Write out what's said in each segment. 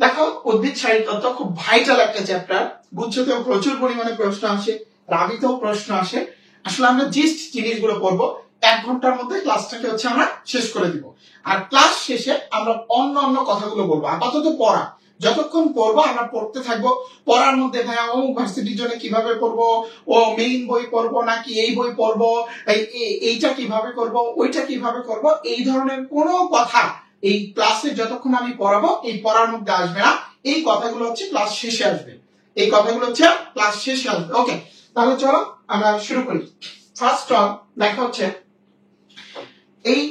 দেখো উদ্ভিদ শারীরতত্ত্ব খুব ভাইটাল একটা চ্যাপ্টার, গুচ্ছতেও প্রচুর পরিমাণে প্রশ্ন আসে, রাবিতেও প্রশ্ন আসে। আসলে আমরা জিস্ট জিনিসগুলো পড়বো, 1 ঘন্টার মধ্যে ক্লাসটাকে আমরা শেষ করে দিব। আর ক্লাস শেষে আমরা অন্য অন্য কথাগুলো বলবো। আপাতত পড়া, যতক্ষণ পড়বো আমরা পড়তে থাকবো। পড়ার মধ্যে ভাইয়া ও ভার্সিটির জন্য কিভাবে পড়বো, ও মেইন বই পড়বো নাকি এই বই পড়বো, এইটা কিভাবে করব, ওইটা কিভাবে করব, এই ধরনের কোনো কথা এই ক্লাসে যতক্ষণ আমি পড়াবো এই পড়ার মধ্যে আসবে না। এই কথাগুলো ক্লাস শেষে আসবে, এই কথাগুলো ক্লাস শেষে আসবে। ওকে, তাহলে চলো আমরা শুরু করি। ফার্স্ট অফ দেখা এই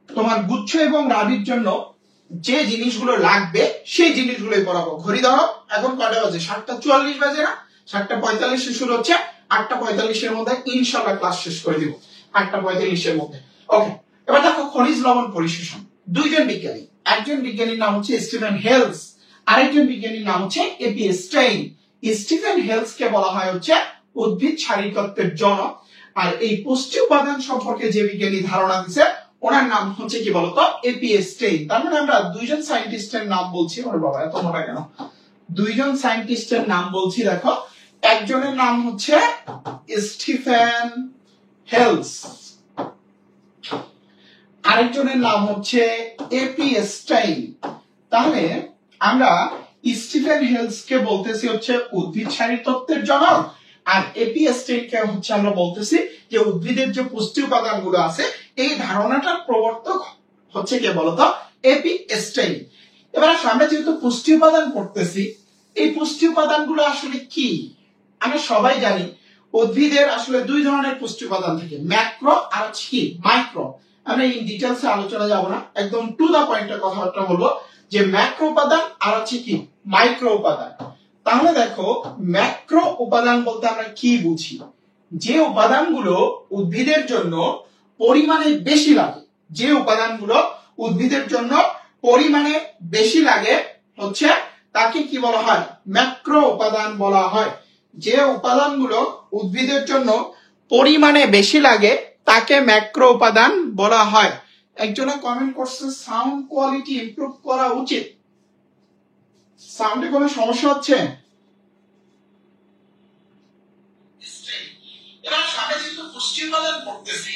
তোমার গুচ্ছ এবং রাবির জন্য যে জিনিসগুলো লাগবে সেই জিনিসগুলোই পড়াবো। ঘড়ি ধরো, এখন কয়টা বাজে? 7:44 বাজে না? 7:45 শুরু হচ্ছে, 8:45 মধ্যে ইনশাআল্লাহ ক্লাস শেষ করে দিব, 8:45 মধ্যে। ওকে, এবার দেখো খনিজ লবণ পরিশোষণ। দুইজন বিজ্ঞানী, একজন বিজ্ঞানীর নাম স্টিফেন হেলস, আরেকজন বিজ্ঞানীর নাম এপি স্টেইন। স্টিফেন হেলস কে বলা হয় উদ্ভিদ শারীরতত্ত্বের জনক, আর এই পুষ্টি উপাদান সম্পর্কে যে বিজ্ঞানী ধারণা দিছে ওনার নাম কি বলতো? AP Stein. তার মানে আমরা দুইজন সায়েন্টিস্টের নাম বলছি। ওরে বাবা, এত মোটা কেন? দুইজন সায়েন্টিস্টের নাম বলছি। দেখো, একজনের নাম স্টিফেন হেলস, আরেকজনের নাম এপি স্টেইন। তাহলে আমরা স্টিফেন হেলস কে বলতেছি উদ্ভিদ শারীরতত্ত্বের জনক, আর এপি স্টেইন কে আমরা বলতেছি যে উদ্ভিদের যে পুষ্টি উপাদানগুলো আছে এই ধারণাটার প্রবর্তক কে বলতো? AP Stein. এবার আমরা যেহেতু পুষ্টি উপাদান পড়তেছি, এই পুষ্টি উপাদানগুলো আসলে কি? আমরা সবাই জানি উদ্ভিদের আসলে দুই ধরনের পুষ্টি উপাদান থাকে, ম্যাক্রো আর কি মাইক্রো। আমরা ইন ডিটেইলসে আলোচনা যাব না, একদম টু দা পয়েন্টের কথাবার্তা বলবো যে ম্যাক্রো উপাদান আর কি মাইক্রো উপাদান। তাহলে দেখো, ম্যাক্রো উপাদান বলতে আমরা কি বুঝি? যে উপাদানগুলো উদ্ভিদের জন্য পরিমাণে বেশি লাগে, যে উপাদানগুলো উদ্ভিদের জন্য পরিমাণে বেশি লাগে তাকে কি বলা হয়? ম্যাক্রো উপাদান বলা হয়। যে উপাদানগুলো উদ্ভিদের জন্য পরিমাণে বেশি লাগে তাকে ম্যাক্রো উপাদান বলা হয়। একজনে কমেন্ট করছে সাউন্ড কোয়ালিটি ইমপ্রুভ করা উচিত। সাউন্ডে কোনো সমস্যা হচ্ছে? এবার আমরা যেহেতু পুষ্টি উপাদান পড়তেছি,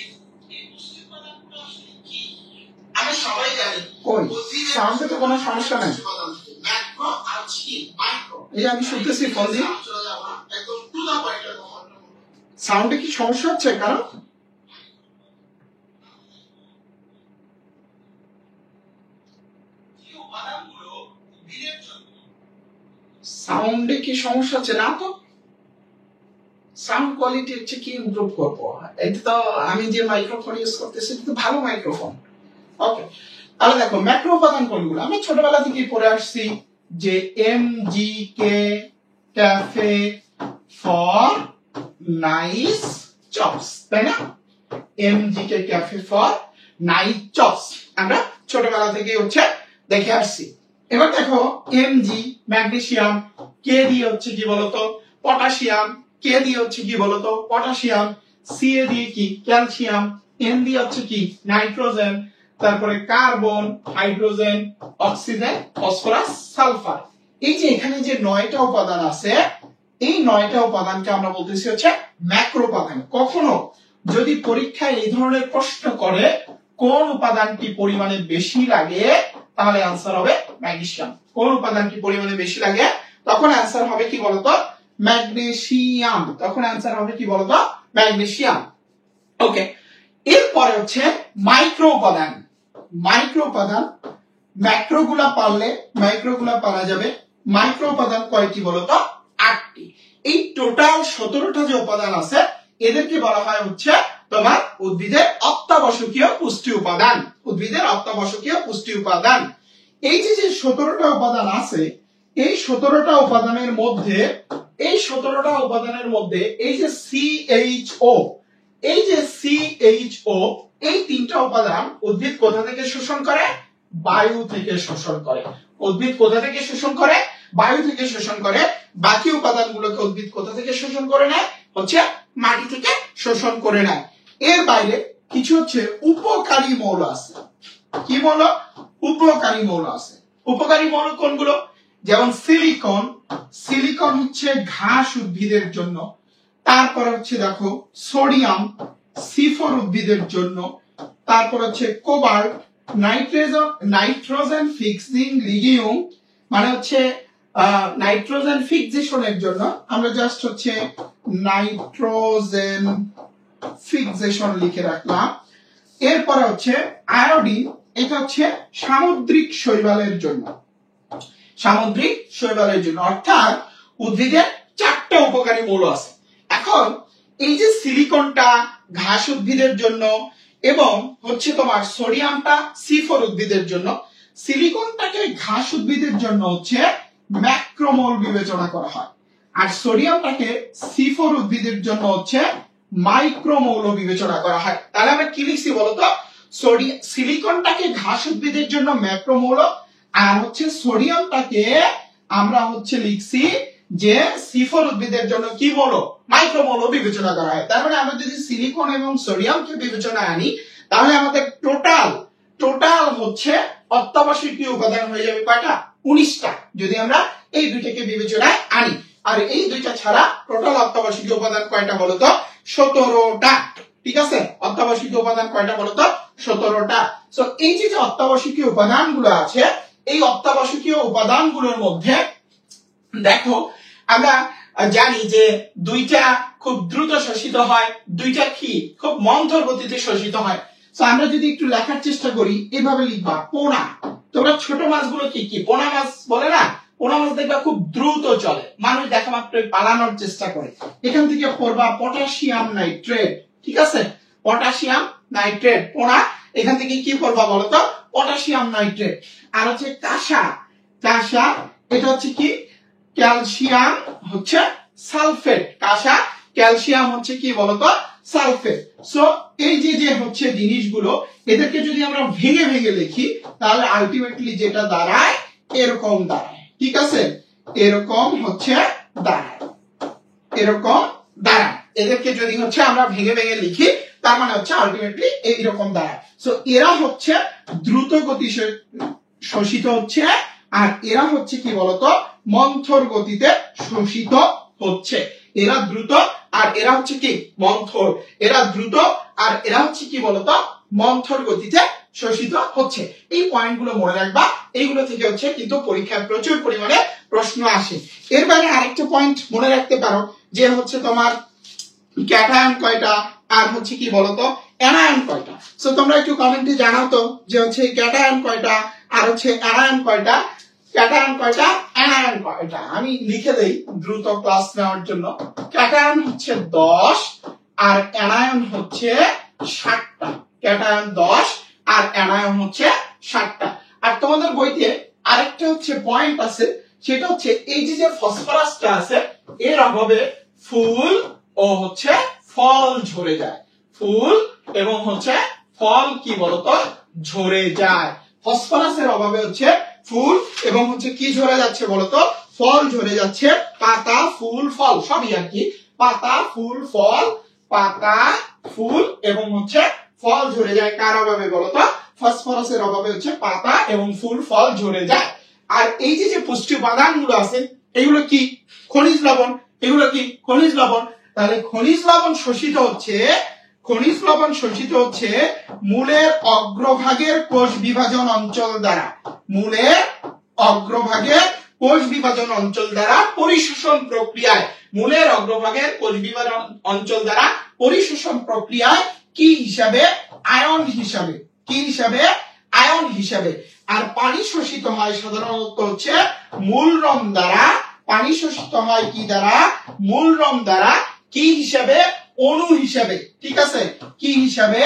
এই পুষ্টি উপাদানগুলো আসলে কি আমরা সবাই জানি। কই সাউন্ডে তো কোনো সমস্যা নাই, ম্যাক্রো আর কি মাইক্রো। এই আমি শুনতেছি ফোন দিয়ে, একদম টু দা পয়েন্ট। সাউন্ডে কি সমস্যা হচ্ছে? কারণ সাউন্ডে কি সমস্যা হচ্ছে? না তো, সাউন্ড কোয়ালিটি কি ইমপ্রুভ করবো? এটা তো আমি যে মাইক্রোফোন ইউজ করতেছি এটা তো ভালো মাইক্রোফোন। ওকে, তাহলে দেখো ম্যাক্রো উপাদান কোনগুলো? আমরা ছোটবেলা থেকেই পড়ে আসছি যে MGK cafe for nice chops, তাই না? MGK cafe for nice chops আমরা ছোটবেলা থেকে দেখে আসছি। এবার দেখো Mg ম্যাগনেসিয়াম, K দিয়ে কি বলতো? পটাশিয়াম, K দিয়ে কি বলতো? পটাশিয়াম, Ca দিয়ে কি? ক্যালসিয়াম, N দিয়ে কি? নাইট্রোজেন, তারপরে carbon, hydrogen, oxygen, phosphorus, sulphur. এই যে এখানে যে 9টা উপাদান আছে, এই 9টা উপাদানকে আমরা বলতেছি ম্যাক্রো উপাদান। কখনো যদি পরীক্ষায় এই ধরনের প্রশ্ন করে কোন উপাদানটি পরিমাণে বেশি লাগে, তাহলে आंसर হবে ম্যাগনেসিয়াম। কোন উপাদানটি পরিমাণে বেশি লাগে তখন आंसर হবে কি বলতো? ম্যাগনেসিয়াম। তখন आंसर হবে কি বলতো? ম্যাগনেসিয়াম। ওকে, এরপরে মাইক্রো উপাদান। মাইক্রো উপাদান ম্যাক্রোগুলা পারা যাবে। মাইক্রো উপাদান কয়টি বলতো? 8টি। এই টোটাল 17টা যে উপাদান আছে এদেরকে বলা হয় তোমার উদ্ভিদের অত্যাবশ্যকীয় পুষ্টি উপাদান। উদ্ভিদের অত্যাবশ্যকীয় পুষ্টি উপাদান। এই যে 17টা উপাদান আছে, এই 17টা উপাদানের মধ্যে এই যে CHO, এই যে CHO, এই 3টা উপাদান উদ্ভিদ কোথা থেকে শোষণ করে? বায়ু থেকে শোষণ করে। উদ্ভিদ কোথা থেকে শোষণ করে? বায়ু থেকে শোষণ করে। বাকি উপাদানগুলোকে উদ্ভিদ কোথা থেকে শোষণ করে নেয়? মাটি থেকে শোষণ করে নেয়। এর বাইরে কিছু উপকারী মৌল আছে। কি মৌল? উপকারী মৌল আছে। উপকারী মৌল কোনগুলো? যেমন সিলিকন, সিলিকন হচ্ছে ঘাস উদ্ভিদের জন্য। তারপর হচ্ছে দেখো সোডিয়াম, C4 উদ্ভিদের জন্য। তারপর হচ্ছে কোবাল্ট, নাইট্রোজেন ফিক্সিং লিগিউম, মানে হচ্ছে নাইট্রোজেন ফিক্সেশনের জন্য। আমরা জাস্ট হচ্ছে নাইট্রোজেন ফিক্সেশন লিখে রাখলাম। এরপরে হচ্ছে আয়োডিন, এটা হচ্ছে সামুদ্রিক শৈবালের জন্য, সামুদ্রিক শৈবালের জন্য। অর্থাৎ উদ্ভিদের 4টা উপকারী মৌল আছে। এখন এই যে সিলিকনটা ঘাস উদ্ভিদের জন্য এবং হচ্ছে তোমার সোডিয়ামটা C4 উদ্ভিদের জন্য। সিলিকনটাকে ঘাস উদ্ভিদের জন্য হচ্ছে ম্যাক্রোমোল বিবেচনা করা হয়, আর সোডিয়ামটাকে C4 উদ্ভিদের জন্য হচ্ছে মাইক্রোমৌল বিবেচনা করা হয়। তাহলে আমরা কি লিখছি বলতো? সিলিকনটাকে ঘাস উদ্ভিদের জন্য ম্যাক্রোমৌল, আর হচ্ছে সোডিয়ামটাকে আমরা হচ্ছে লিখছি যে C4 উদ্ভিদের জন্য কি মৌল? মাইক্রোমৌল বিবেচনা করা হয়। তার মানে আমরা যদি সিলিকন এবং সোডিয়ামকে বিবেচনায় আনি, তাহলে আমাদের টোটাল হচ্ছে অত্যাবশ্যকীয় উপাদান হয়ে যাবে কয়টা? 19টা, যদি আমরা এই দুইটাকে বিবেচনায় আনি। আর এই দুইটা ছাড়া টোটাল অত্যাবশ্যকীয় উপাদান কয়টা বলতো? 17টা। ঠিক আছে, অত্যাবশ্যকীয় উপাদান কয়টা বলতো? 17টা। সো এই যে অত্যাবশ্যকীয় উপাদানগুলো আছে, এই অত্যাবশ্যকীয় উপাদানগুলোর মধ্যে দেখো আমরা জানি যে দুইটা খুব দ্রুত শোষিত হয়, দুইটা কি খুব মন্থর গতিতে শোষিত হয়। সো আমরা যদি একটু লেখার চেষ্টা করি, এভাবে লিখবা পোনা। তোমরা ছোট মাছগুলো কি কি পোনা মাছ বলে না? পোনা মাছ দেখবা খুব দ্রুত চলে, মানুষ দেখা মাত্রই পালানোর চেষ্টা করে। এখান থেকে পড়বা পটাশিয়াম নাইট্রেট। ঠিক আছে, পটাশিয়াম নাইট্রেট পোনা, এখান থেকে কি পড়বা বলতো? Potassium nitrate. আর হচ্ছে কাঁসা, কাঁসা এটা হচ্ছে কি? ক্যালসিয়াম হচ্ছে সালফেট। কাঁসা ক্যালসিয়াম হচ্ছে কি বলতো? সালফেট। সো এই যে হচ্ছে জিনিসগুলো, এদেরকে যদি আমরা ভেঙে ভেঙে লিখি, তাহলে আলটিমেটলি যেটা দাঁড়ায় এরকম দাঁড়ায়। ঠিক আছে, এরকম হচ্ছে দাঁড়ায়, এরকম দাঁড়ায়। এদেরকে যদি হচ্ছে আমরা ভেঙে ভেঙে লিখি, তার মানে হচ্ছে আলটিমেটলি এইরকম দাঁড়ায়। সো এরা হচ্ছে দ্রুত গতি শোষিত হচ্ছে, আর এরা হচ্ছে কি বলতো? মন্থর গতিতে শোষিত হচ্ছে। এরা দ্রুত আর এরা হচ্ছে কি? মন্থর। এরা দ্রুত আর এরা হচ্ছে কি বলতো? মন্থর গতিতে শোষিত হচ্ছে। এই পয়েন্টগুলো মনে রাখবা, এইগুলো থেকে হচ্ছে কিন্তু পরীক্ষায় প্রচুর পরিমাণে প্রশ্ন আসে। এর বাইরে আরেকটা পয়েন্ট মনে রাখতে পারো, যে হচ্ছে তোমার ক্যাটায়ন কয়টা আর হচ্ছে কি বলতো অ্যানায়ন কয়টা। সো তোমরা একটু কমেন্টে জানাও তো, যে হচ্ছে ক্যাটায়ন কয়টা আর হচ্ছে অ্যানায়ন কয়টা। ক্যাটায়ন কয়টা, অ্যানায়ন কয়টা? আমি লিখে দেই দ্রুত ক্লাস নেওয়ার জন্য। ক্যাটায়ন হচ্ছে 10 আর অ্যানায়ন হচ্ছে 60টা। ক্যাটায়ন 10 আর অ্যানায়ন হচ্ছে 60টা। আর তোমাদের বইতে আরেকটা হচ্ছে পয়েন্ট আছে, সেটা হচ্ছে এই যে ফসফরাসটা আছে, এর অভাবে ফুল ও হচ্ছে ফল ঝরে যায়। ফুল এবং হচ্ছে ফল কি বলতো? ঝরে যায়। ফসফরাসের অভাবে হচ্ছে ফুল এবং হচ্ছে কি ঝরে যাচ্ছে বলতো? ফল ঝরে যাচ্ছে। পাতা, ফুল, ফল সবই আর কি। পাতা, ফুল, ফল, পাতা, ফুল এবং হচ্ছে ফল ঝরে যায়। কার অভাবে বলতো? ফসফরাসের অভাবে হচ্ছে পাতা এবং ফুল, ফল ঝরে যায়। আর এই যে পুষ্টি উপাদানগুলো আছে, এগুলো কি? খনিজ লবণ। এগুলো কি? খনিজ লবণ। তাহলে খনিজ লবণ শোষিত হচ্ছে, খনিজ লবণ শোষিত হচ্ছে মূলের অগ্রভাগের কোষ বিভাজন অঞ্চল দ্বারা। মূলের অগ্রভাগের কোষ বিভাজন অঞ্চল দ্বারা পরিশোষণ প্রক্রিয়ায়। মূলের অগ্রভাগের কোষ বিভাজন অঞ্চল দ্বারা পরিশোষণ প্রক্রিয়ায় কি হিসাবে? আয়ন হিসাবে। কি হিসাবে? আয়ন হিসাবে। আর পানি শোষিত হয় সাধারণত হচ্ছে মূলরম দ্বারা। পানি শোষিত হয় কি দ্বারা? মূলরম দ্বারা। কি হিসাবে? অণু হিসাবে। ঠিক আছে, কি হিসাবে?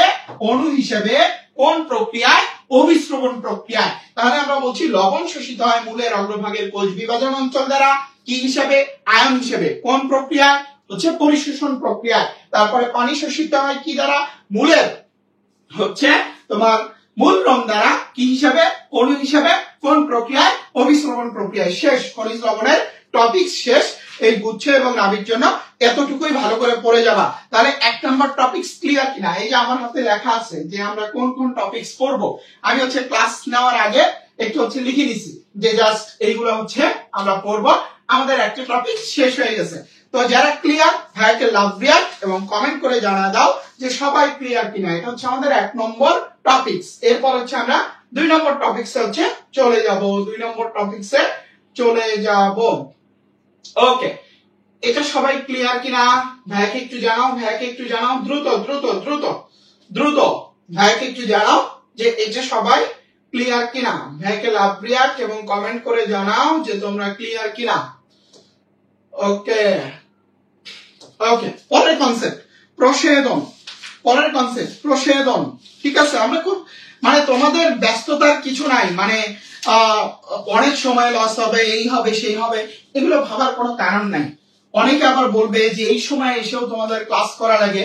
অণু হিসাবে। কোন প্রক্রিয়ায়? অভিস্রবণ প্রক্রিয়ায়। তাহলে আমরা বলছি লবণ শোষিত হয় মূলের অগ্রভাগের কোষ বিভাজন অঞ্চল দ্বারা। কি হিসাবে? আয়ন হিসাবে। কোন প্রক্রিয়ায়? হচ্ছে পরিশোষণ প্রক্রিয়ায়। তারপরে পানি শোষিত হয় কি দ্বারা? মূলের হচ্ছে তোমার মূলরম দ্বারা। কি হিসাবে? অণু হিসাবে। কোন প্রক্রিয়ায়? অভিস্রবণ প্রক্রিয়ায়। শেষ, খনিজ লবণের টপিক শেষ। এই গুচ্ছ এবং নাভির জন্য এতটুকুই ভালো করে পড়ে যাবা। তাহলে 1 নাম্বার টপিকস ক্লিয়ার কিনা? এই যে আমার হাতে লেখা আছে যে আমরা কোন কোন টপিকস পড়বো, আমি হচ্ছে ক্লাস নেওয়ার আগে একটু হচ্ছে লিখে নিছি যে জাস্ট এইগুলো হচ্ছে আমরা পড়বো, আমাদের একটা টপিক শেষ হয়ে গেছে। তো যারা ক্লিয়ার ভাইকে লাভ রিয়াক্ট এবং কমেন্ট করে জানা দাও যে সবাই ক্লিয়ার কিনা। এটা হচ্ছে আমাদের 1 নম্বর টপিকস। এরপর হচ্ছে আমরা 2 নম্বর টপিকসে হচ্ছে চলে যাব। 2 নম্বর টপিকসে চলে যাব। ওকে, এটা সবাই ক্লিয়ার কিনা ভাইকে একটু জানাও, ভাইকে একটু জানাও, দ্রুত দ্রুত দ্রুত দ্রুত ভাইকে একটু জানাও যে এটা সবাই ক্লিয়ার কিনা। ভাইকে লাভ রিয়াক্ট এবং কমেন্ট করে জানাও যে তোমরা ক্লিয়ার কিনা। ওকে ওকে, পরের কনসেপ্ট প্রসেদন। পরের কনসেপ্ট প্রসেদন। ঠিক আছে, আমরা খুব মানে তোমাদের ব্যস্ততার কিছু নাই, মানে অনেক সময় লস হবে, এই হবে সেই হবে, এগুলো ভাবার কোনো কারণ নাই। অনেকে আবার বলবে যে এই সময় এসেও তোমাদের ক্লাস করা লাগে।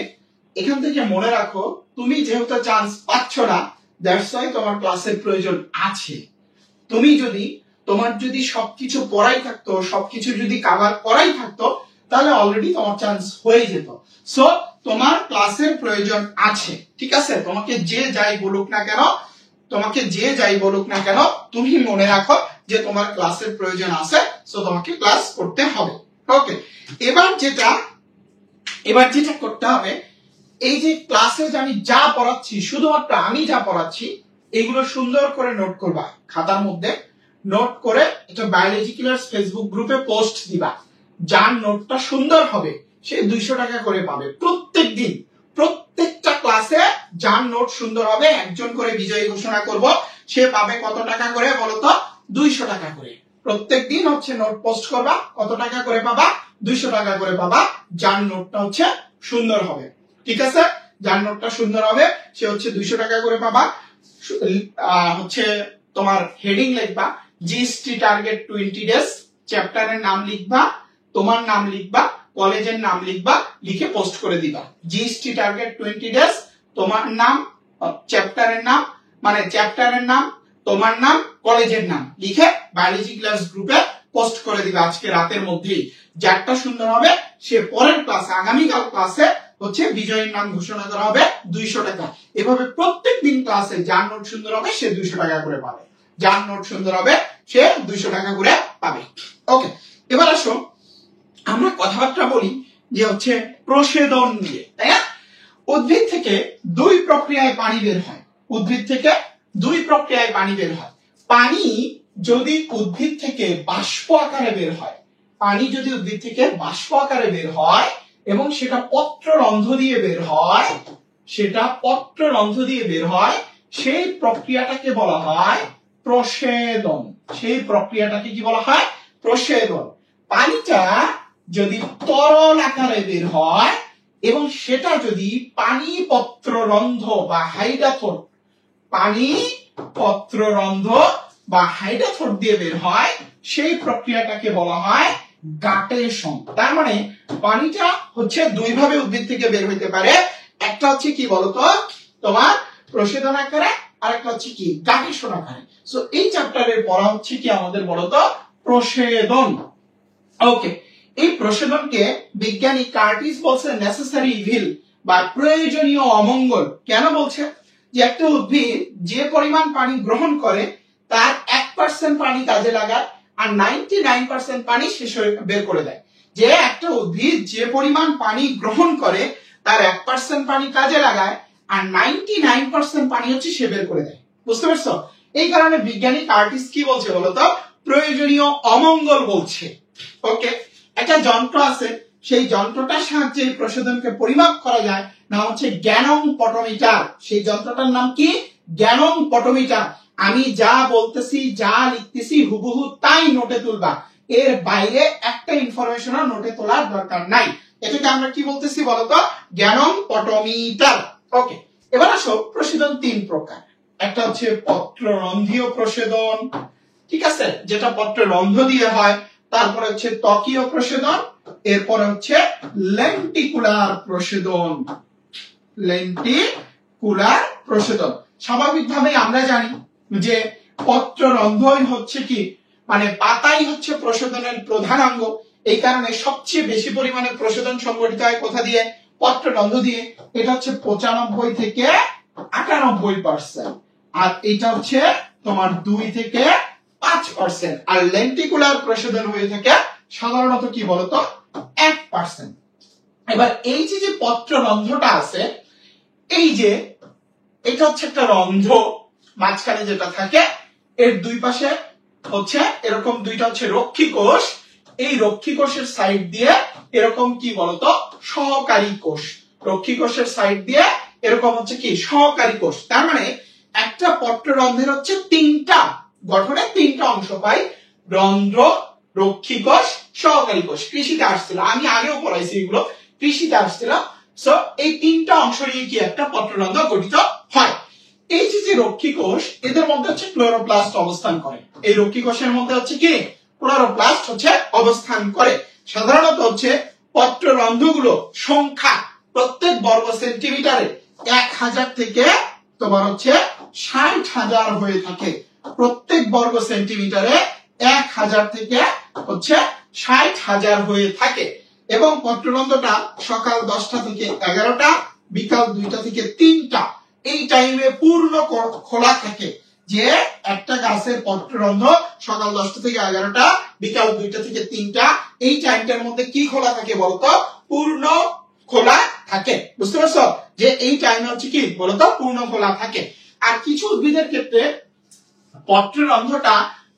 এখান থেকে মনে রাখো, তুমি যেহেতু চান্স পাচ্ছ না, দ্যাটস ওয়াই তোমার ক্লাসের প্রয়োজন আছে। তুমি যদি তোমার যদি সবকিছু পড়াই থাকতো, সবকিছু যদি কভার করাই থাকতো, তাহলে অলরেডি তোমার চান্স হয়ে যেত। সো তোমার ক্লাসের প্রয়োজন আছে। ঠিক আছে, তোমাকে যে যাই বলুক না কেন, তোমাকে যে যাই বলুক না কেন, তুমি মনে রাখো যে তোমার ক্লাসের প্রয়োজন আছে। সো তোমাকে ক্লাস করতে হবে। ওকে, এবার যেটা করতে হবে, এই যে ক্লাসে আমি যা পড়াচ্ছি, শুধুমাত্র আমি যা পড়াচ্ছি, এগুলো সুন্দর করে নোট করবা খাতার মধ্যে। নোট করে এটা বায়োলজি ক্লাস ফেসবুক গ্রুপে পোস্ট দিবা। যার নোটটা সুন্দর হবে সে 200 টাকা করে পাবে প্রত্যেক দিন। প্রত্যেকটা ক্লাসে যার নোট সুন্দর হবে একজন করে বিজয়ী ঘোষণা করব। সে পাবে কত টাকা করে বলতো? 200 টাকা করে। প্রত্যেক দিন হচ্ছে নোট পোস্ট করবা। কত টাকা করে পাবা? 200 টাকা করে পাবা। যার নোটটা হচ্ছে সুন্দর হবে। ঠিক আছে, যার নোটটা সুন্দর হবে সে হচ্ছে 200 টাকা করে পাবা। হচ্ছে তোমার হেডিং লিখবা জিএসটি টার্গেট 20 ডেজ, চ্যাপ্টারের নাম লিখবা, তোমার নাম লিখবা, কলেজের নাম লিখবা, লিখে পোস্ট করে দিবা। জিএসটি টার্গেট 20 ডেজ, তোমার নাম, চ্যাপ্টারের নাম, মানে চ্যাপ্টারের নাম, তোমার নাম, কলেজের নাম লিখে বায়োলজি ক্লাস গ্রুপে পোস্ট করে দিবা আজকে রাতের মধ্যেই। যারটা সুন্দর হবে সে পরের ক্লাসে, আগামীকাল ক্লাসে হচ্ছে বিজয়ীর নাম ঘোষণা করা হবে 200 টাকা। এভাবে প্রত্যেক দিন ক্লাসে যার নোট সুন্দর হবে সে 200 টাকা করে পাবে। যার নোট সুন্দর হবে সে 200 টাকা করে পাবে। ওকে, এবার আসো আমরা কথাবার্তা বলি যে হচ্ছে প্রসেদন নিয়ে, তাই না? উদ্ভিদ থেকে 2 প্রক্রিয়ায় পানি বের হয়। উদ্ভিদ থেকে 2 প্রক্রিয়ায় পানি বের হয়। পানি যদি উদ্ভিদ থেকে বাষ্প আকারে বের হয়, পানি যদি উদ্ভিদ থেকে বাষ্প আকারে বের হয় এবং সেটা পত্ররন্ধ্র দিয়ে বের হয়, সেটা পত্ররন্ধ্র দিয়ে বের হয়, সেই প্রক্রিয়াটাকে বলা হয় প্রসেদন। সেই প্রক্রিয়াটাকে কি বলা হয়? প্রসেদন। পানিটা যদি তরল আকারে বের হয় এবং সেটা যদি পানি পত্ররন্ধ্র বা হাইড্রোথোর, পানি পত্ররন্ধ্র বা হাইড্রোথোর দিয়ে বের হয়, সেই প্রক্রিয়াটাকে বলা হয় গাটেশন। তার মানে পানিটা হচ্ছে 2 ভাবে উদ্ভিদ থেকে বের হইতে পারে। একটা হচ্ছে কি বলতো তোমার প্রসেদন আকারে, আর একটা হচ্ছে কি গাটেশন আকারে। সো এই চ্যাপ্টারের পড়া হচ্ছে কি আমাদের বলতো প্রসেদন। ওকে, এই প্রসেদনকে বিজ্ঞানী কার্টিস বলছে নেসেসারি ইভিল বা প্রয়োজনীয় অমঙ্গল। কেন বলছে? যে একটা উদ্ভিদ যে পরিমাণ পানি গ্রহণ করে তার 1% পানি কাজে লাগায় আর 99% পানি শেষ হয়ে বের করে দেয়। যে একটা উদ্ভিদ যে পরিমাণ পানি গ্রহণ করে তার 1% পানি কাজে লাগায় আর 99% পানি হচ্ছে সে বের করে দেয়। বুঝতে পারছো? এই কারণে বিজ্ঞানী কার্টিস কি বলছে বলতো? প্রয়োজনীয় অমঙ্গল বলছে। ওকে, একটা যন্ত্র আছে, সেই যন্ত্রটার সাহায্যে প্রসেদনকে পরিমাপ করা যায়, নাম হচ্ছে গ্যানং পটোমিটার। সেই যন্ত্রটার নাম কি? গ্যানং পটোমিটার। আমি যা বলতেছি, যা লিখতেছি হুবহু তাই নোটে তুলবা। এর বাইরে একটা ইনফরমেশনও নোটে তোলার দরকার নাই। এটাকে আমরা কি বলতেছি বলতো? গ্যানং পটোমিটার। ওকে, এবার আসো প্রসেদন 3 প্রকার। একটা হচ্ছে পত্ররন্ধ্রীয় প্রসেদন, ঠিক আছে, যেটা পত্ররন্ধ্র দিয়ে হয়। তারপরে হচ্ছে ত্বকীয় প্রসেদন, এরপর হচ্ছে লেন্টিকুলার প্রসেদন। লেন্টিকুলার প্রসেদন স্বাভাবিকভাবেই আমরা জানি যে পত্ররন্ধ্রই হচ্ছে কি, মানে পাতাই হচ্ছে প্রসেদনের প্রধান অঙ্গ। এই কারণে সবচেয়ে বেশি পরিমাণে প্রসেদন সংঘটিত হয় কোথা দিয়ে? পত্ররন্ধ্র দিয়ে। এটা হচ্ছে 95 থেকে 98%। আর এটা হচ্ছে তোমার 2 থেকে 5%, আর লেন্টিকুলার প্রশোধন হয়ে থাকে সাধারণত কি বলতো 1%। এবার এই যে পত্ররন্ধ্রটা আছে, এই যে এটা হচ্ছে একটা রন্ধ্র, মাঝখানে যেটা থাকে, এর দুই পাশে হচ্ছে এরকম দুইটা হচ্ছে রক্ষী কোষ, এই রক্ষী কোষের সাইড দিয়ে এরকম কি বলতো সহকারী কোষ, রক্ষী কোষের সাইড দিয়ে এরকম হচ্ছে কি সহকারী কোষ। তার মানে একটা পত্ররন্ধ্রের হচ্ছে তিনটা গঠনে তিনটা অংশ পাই, রন্ধ্র, রক্ষী কোষ, সহকারী কোষ। কৃষিতে আসছিল, আমি আগেও পড়াইছি এগুলো, কৃষিতে আসছিল। সো এই তিনটা অংশ নিয়ে কি একটা পত্ররন্ধ্র গঠিত হয়। এই যে রক্ষী কোষ, এদের মধ্যে হচ্ছে ক্লোরোপ্লাস্ট অবস্থান করে, এই রক্ষী কোষের মধ্যে হচ্ছে কি ক্লোরোপ্লাস্ট হচ্ছে অবস্থান করে। সাধারণত হচ্ছে পত্ররন্ধ্রগুলো সংখ্যা প্রত্যেক বর্গ সেন্টিমিটারে 1000 থেকে তোমার হচ্ছে 60,000 হয়ে থাকে, প্রত্যেক বর্গ সেন্টিমিটারে 1000 থেকে হচ্ছে 60,000 হয়ে থাকে। এবং পত্ররন্ধ্রটা সকাল 10টা থেকে 11টা, বিকাল 2টা থেকে 3টা, এই টাইমে পূর্ণ খোলা থাকে। যে একটা গাছের পত্ররন্ধ্র সকাল 10টা থেকে 11টা, বিকাল 2টা থেকে 3টা, এই টাইমটার মধ্যে কি খোলা থাকে বলতো পূর্ণ খোলা থাকে। বুঝতে পারছো যে এই টাইমে হচ্ছে কি বলতো পূর্ণ খোলা থাকে। আর কিছু উদ্ভিদের ক্ষেত্রে পত্ররন্ধ্রটা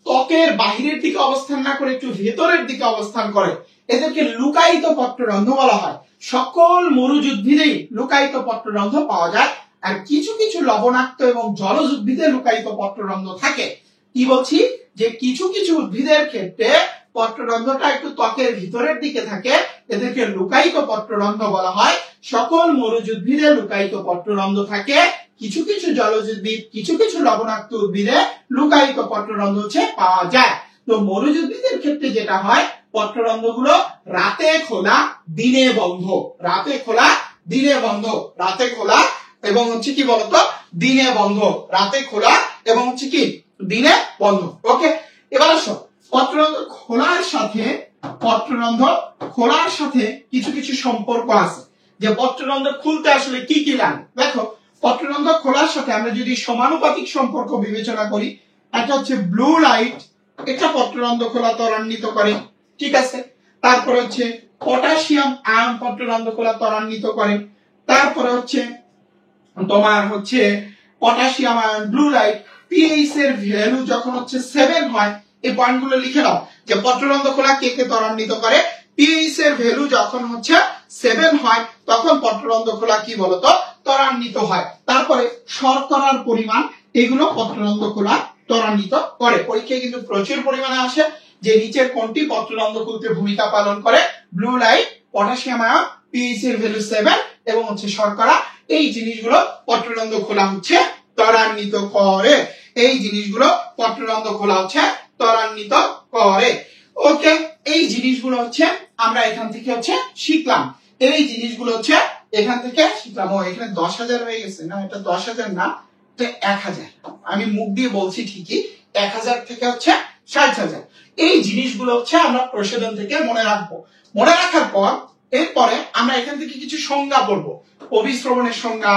ত্বকের বাহিরের দিকে অবস্থান না করে একটু ভেতরের দিকে অবস্থান করে, এদেরকে লুকায়িত পত্ররন্ধ্র বলা হয়। সকল মরুজ উদ্ভিদেই লুকায়িত পত্ররন্ধ্র পাওয়া যায়, আর কিছু কিছু লবণাক্ত এবং জলজ উদ্ভিদে লুকায়িত পত্ররন্ধ্র থাকে। কি বলছি যে কিছু কিছু উদ্ভিদের ক্ষেত্রে পত্ররন্ধ্রটা একটু ত্বকের ভিতরের দিকে থাকে, এদেরকে লুকায়িত পত্ররন্ধ্র বলা হয়। সকল মরুজ উদ্ভিদে লুকায়িত পত্ররন্ধ্র থাকে, কিছু কিছু জলজ উদ্ভিদ, কিছু কিছু লবণাক্ত উদ্ভিদে লুকায়িত পত্ররন্ধ্র হচ্ছে পাওয়া যায়। তো মরুজ উদ্ভিদের ক্ষেত্রে যেটা হয়, পত্ররন্ধ্রগুলো রাতে খোলা দিনে বন্ধ, রাতে খোলা দিনে বন্ধ, রাতে খোলা এবং হচ্ছে কি বলতো দিনে বন্ধ, রাতে খোলা এবং হচ্ছে কি দিনে বন্ধ। ওকে, এবার আসো পত্ররন্ধ্র খোলার সাথে কিছু কিছু সম্পর্ক আছে, যে পত্ররন্ধ্র খুলতে আসলে কি কি লাগে। দেখো পত্ররন্ধ্র খোলার সাথে আমরা যদি সমানুপাতিক সম্পর্ক বিবেচনা করি, একটা হচ্ছে ব্লু লাইট, এটা পত্ররন্ধ্র খোলা ত্বরান্বিত করে, ঠিক আছে। তারপরে হচ্ছে পটাশিয়াম আয়ন পত্ররন্ধ্র খোলা ত্বরান্বিত করে। তারপরে হচ্ছে তোমার হচ্ছে potassium ion, blue light, pH এর ভ্যালু যখন হচ্ছে 7 হয়, এই পয়েন্টগুলো লিখে নাও যে পত্ররন্ধ্র খোলা কে কে ত্বরান্বিত করে। পিএইচ এর ভ্যালু যখন হচ্ছে 7 হয়, তখন পত্ররন্ধ্র খোলা কি বলতো ত্বরান্বিত হয়। তারপরে শর্করার পরিমাণ, এগুলো পত্ররন্ধ্র খোলা ত্বরান্বিত করে। পরীক্ষায় কিন্তু প্রচুর পরিমাণে আসে যে নিচের কোনটি পত্ররন্ধ্র খুলতে ভূমিকা পালন করে। Blue light, potassium ion, pH এর ভ্যালু 7 এবং হচ্ছে শর্করা, এই জিনিসগুলো পত্ররন্ধ্র খোলা হচ্ছে ত্বরান্বিত করে, এই জিনিসগুলো পত্ররন্ধ্র খোলা হচ্ছে ত্বরান্বিত করে। ওকে, এই জিনিসগুলো হচ্ছে আমরা এখান থেকে হচ্ছে শিখলাম, এই জিনিসগুলো হচ্ছে এখান থেকে শিখলাম। ও এখানে 10,000 হয়ে গেছে না, এটা 10,000 না, এটা 1,000, আমি মুখ দিয়ে বলছি ঠিকই, 1,000 থেকে হচ্ছে 60,000। এই জিনিসগুলো হচ্ছে আমরা প্রশোধন থেকে মনে রাখবো। মনে রাখার পর এরপরে আমরা এখান থেকে কিছু সংজ্ঞা পড়বো, অভিস্রবণের সংজ্ঞা,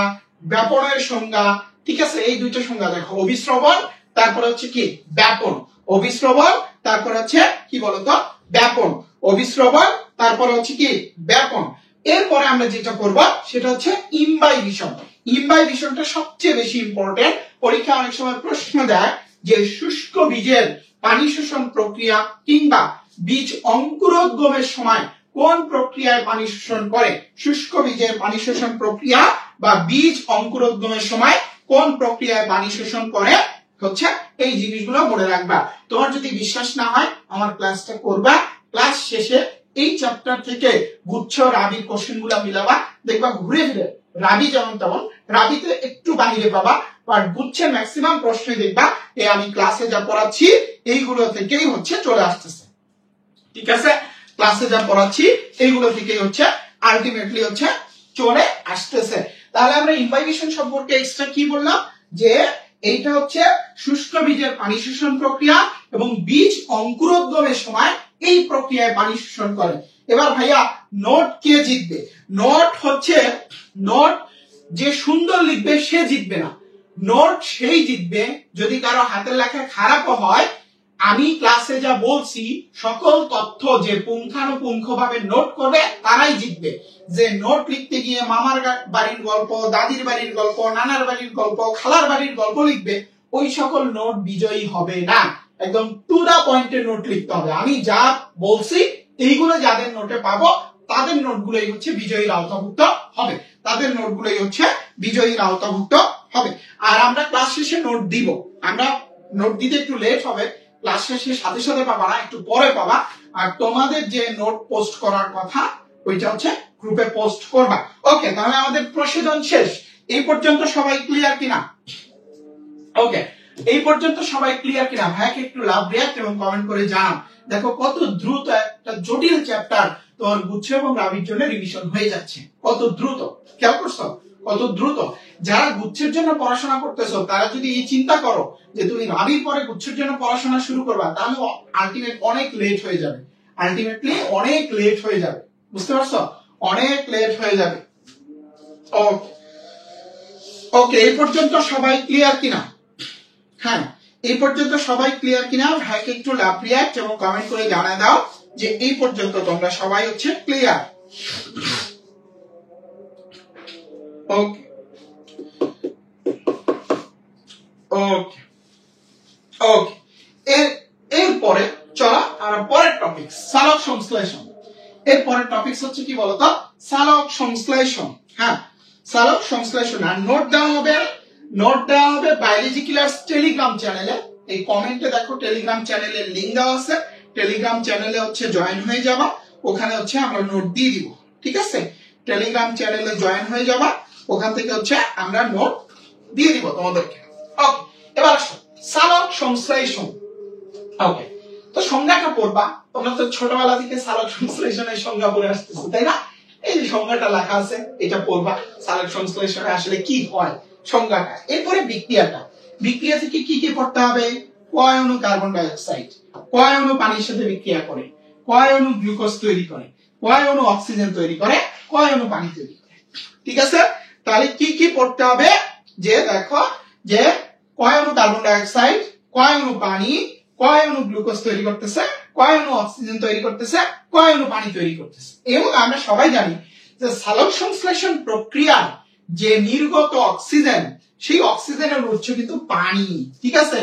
ব্যাপনের সংজ্ঞা, ঠিক আছে। এই দুইটা সংজ্ঞা দেখো, অভিস্রবণ তারপরে হচ্ছে কি ব্যাপন, অভিস্রবণ তারপরে হচ্ছে কি বলতো ব্যাপন, অভিস্রবণ তারপরে হচ্ছে কি ব্যাপন। এরপরে আমরা যেটা করব সেটা হচ্ছে ইমবাইবিশন। ইমবাইবিশনটা সবচেয়ে বেশি ইম্পর্টেন্ট, পরীক্ষা অনেক সময় প্রশ্ন দেয় যে শুষ্ক বীজের পানি শোষণ প্রক্রিয়া কিংবা বীজ অঙ্কুরোদ্গমের সময় কোন প্রক্রিয়ায় পানি শোষণ করে। শুষ্ক বীজের পানি শোষণ প্রক্রিয়া বা বীজ অঙ্কুরোদ্গমের সময় কোন প্রক্রিয়ায় পানি শোষণ করে হচ্ছে এই জিনিসগুলো মনে রাখবা। তোমার যদি বিশ্বাস না হয় আমার ক্লাসটা করবা, ক্লাস শেষে এই চ্যাপ্টার থেকে গুচ্ছ রাবির কোশ্চেন গুলা মিলাবা, দেখবা ঘুরে ফিরে রাবি যেমন তেমন, রাবিতে একটু বাহিরে পাবা, বাট গুচ্ছের ম্যাক্সিমাম প্রশ্নই দেখবা এই আমি ক্লাসে যা পড়াচ্ছি এইগুলো থেকেই হচ্ছে চলে আসতেছে, ঠিক আছে। ক্লাসে যা পড়াচ্ছি এইগুলো থেকেই হচ্ছে আলটিমেটলি হচ্ছে চলে আসতেছে। তাহলে আমরা ইমবাইবিশন সম্পর্কে এক্সট্রা কি বললাম, যে এইটা হচ্ছে শুষ্ক বীজের পানি শোষণ প্রক্রিয়া এবং বীজ অঙ্কুরোদ্গমের সময় এই প্রক্রিয়ায় পানি শোষণ করে। এবার ভাইয়া নোট কে জিতবে? নোট হচ্ছে, নোট যে সুন্দর লিখবে সে জিতবে না, নোট সেই জিতবে যদি কারো হাতের লেখা খারাপও হয় আমি ক্লাসে যা বলছি সকল তথ্য যে পুঙ্খানুপুঙ্খভাবে নোট করবে তারাই জিতবে। যে নোট লিখতে গিয়ে মামার বাড়ির গল্প, দাদির বাড়ির গল্প, নানার বাড়ির গল্প, খালার বাড়ির গল্প লিখবে, ওই সকল নোট বিজয়ী হবে না। একদম টু দা পয়েন্টে নোট লিখতে হবে। আমি যা বলছি এইগুলো যাদের নোটে পাবো তাদের নোটগুলোই হচ্ছে বিজয়ীর আওতাভুক্ত হবে, তাদের নোটগুলোই হচ্ছে বিজয়ীর আওতাভুক্ত হবে। আর আমরা ক্লাস শেষে নোট দিব, আমরা নোট দিতে একটু লেট হবে, ক্লাস শেষে সাথে সাথে পাবা না, একটু পরে পাবা। আর তোমাদের যে নোট পোস্ট করার কথা ওইটা হচ্ছে গ্রুপে পোস্ট করবা। ওকে, তাহলে আমাদের প্রশিক্ষণ শেষ। এই পর্যন্ত সবাই ক্লিয়ার কিনা? ওকে, এই পর্যন্ত সবাই ক্লিয়ার কিনা? ভাইকে একটু লাভ রিয়াক্ট এবং কমেন্ট করে জানাও। দেখো কত দ্রুত একটা জটিল চ্যাপ্টার তোমার গুচ্ছ এবং রাবির জন্য রিভিশন হয়ে যাচ্ছে, কত দ্রুত। খেয়াল করছো কত দ্রুত? যারা গুচ্ছের জন্য পড়াশোনা করতেছো তারা যদি এই চিন্তা করো যে তুমি রাবির পরে গুচ্ছের জন্য পড়াশোনা শুরু করবা, তাহলে আলটিমেট অনেক লেট হয়ে যাবে, আলটিমেটলি অনেক লেট হয়ে যাবে। বুঝতে পারছো? অনেক লেট হয়ে যাবে। ওকে ওকে, এই পর্যন্ত সবাই ক্লিয়ার কিনা? হ্যাঁ, এই পর্যন্ত সবাই ক্লিয়ার কিনা? ভাইকে একটু লাভ রিয়াক্ট এবং কমেন্ট করে জানায় দাও যে এই পর্যন্ত তোমরা সবাই হচ্ছে ক্লিয়ার। ওকে ওকে ওকে, এরপরে চলো আমরা পরের টপিক সালোক সংশ্লেষণ। এর পরের টপিক হচ্ছে কি বলতো? সালোক সংশ্লেষণ। হ্যাঁ, সালোক সংশ্লেষণ। আর নোট দেওয়া হবে বায়োলজি ক্লাস টেলিগ্রাম চ্যানেলে। এই কমেন্টে দেখো টেলিগ্রাম চ্যানেলের লিংক দেওয়া আছে, টেলিগ্রাম চ্যানেলে হচ্ছে জয়েন হয়ে যাবা, ওখানে হচ্ছে আমরা নোট দিয়ে দিব। ঠিক আছে, টেলিগ্রাম চ্যানেলে জয়েন হয়ে যাবা, ওখান থেকে হচ্ছে আমরা নোট দিয়ে দিব তোমাদেরকে। ওকে, এবার আসো সালোক সংশ্লেষণ। ওকে, তো সংজ্ঞাটা পড়বা। তোমরা তো ছোটবেলা থেকে সালোক সংশ্লেষণের সংজ্ঞা পড়ে আসতেছো, তাই না? এই যে সংজ্ঞাটা লেখা আছে এটা পড়বা, সালোক সংশ্লেষণে আসলে কি হয় সংজ্ঞাটা। এরপরে বিক্রিয়া থেকে কি কি পড়তে হবে? কয় অণু কার্বন ডাই অক্সাইড, কয় অণু পানির সাথে বিক্রিয়া করে, কয় অণু গ্লুকোজ তৈরি করে, কয় অণু অক্সিজেন তৈরি করে, কয় অণু পানি তৈরি করে। ঠিক আছে, তাহলে কি কি পড়তে হবে? যে দেখো যে কয় অণু কার্বন ডাই অক্সাইড, কয় অণু পানি, কয় অণু গ্লুকোজ তৈরি করতেছে, কয় অণু অক্সিজেন তৈরি করতেছে, কয় অণু পানি তৈরি করতেছে। এবং আমরা সবাই জানি যে সালোক সংশ্লেষণ প্রক্রিয়া যে নির্গত অক্সিজেন, সেই অক্সিজেনের উৎস কিন্তু পানি। ঠিক আছে,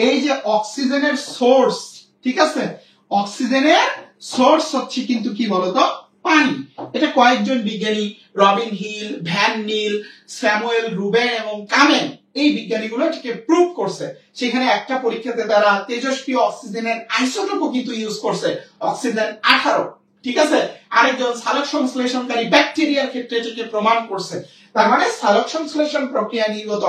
এই যে অক্সিজেনের সোর্স, ঠিক আছে, অক্সিজেনের সোর্স হচ্ছে কিন্তু কি বলতো? পানি। এটা কয়েকজন বিজ্ঞানী রবিন হিল, ভ্যান নিল, স্যামুয়েল রুবেন এবং কামেন এই বিজ্ঞানীগুলো এটাকে প্রুভ করছে। সেখানে একটা পরীক্ষাতে তারা তেজস্ক্রিয় অক্সিজেনের আইসোটোপও কিন্তু ইউজ করছে, অক্সিজেন 18। ঠিক আছে, আরেকজন সালোক সংশ্লেষণকারী ব্যাকটেরিয়ার ক্ষেত্রে এটাকে প্রমাণ করছে। তার মানে সালোক সংশ্লেষণ প্রক্রিয়া নির্গত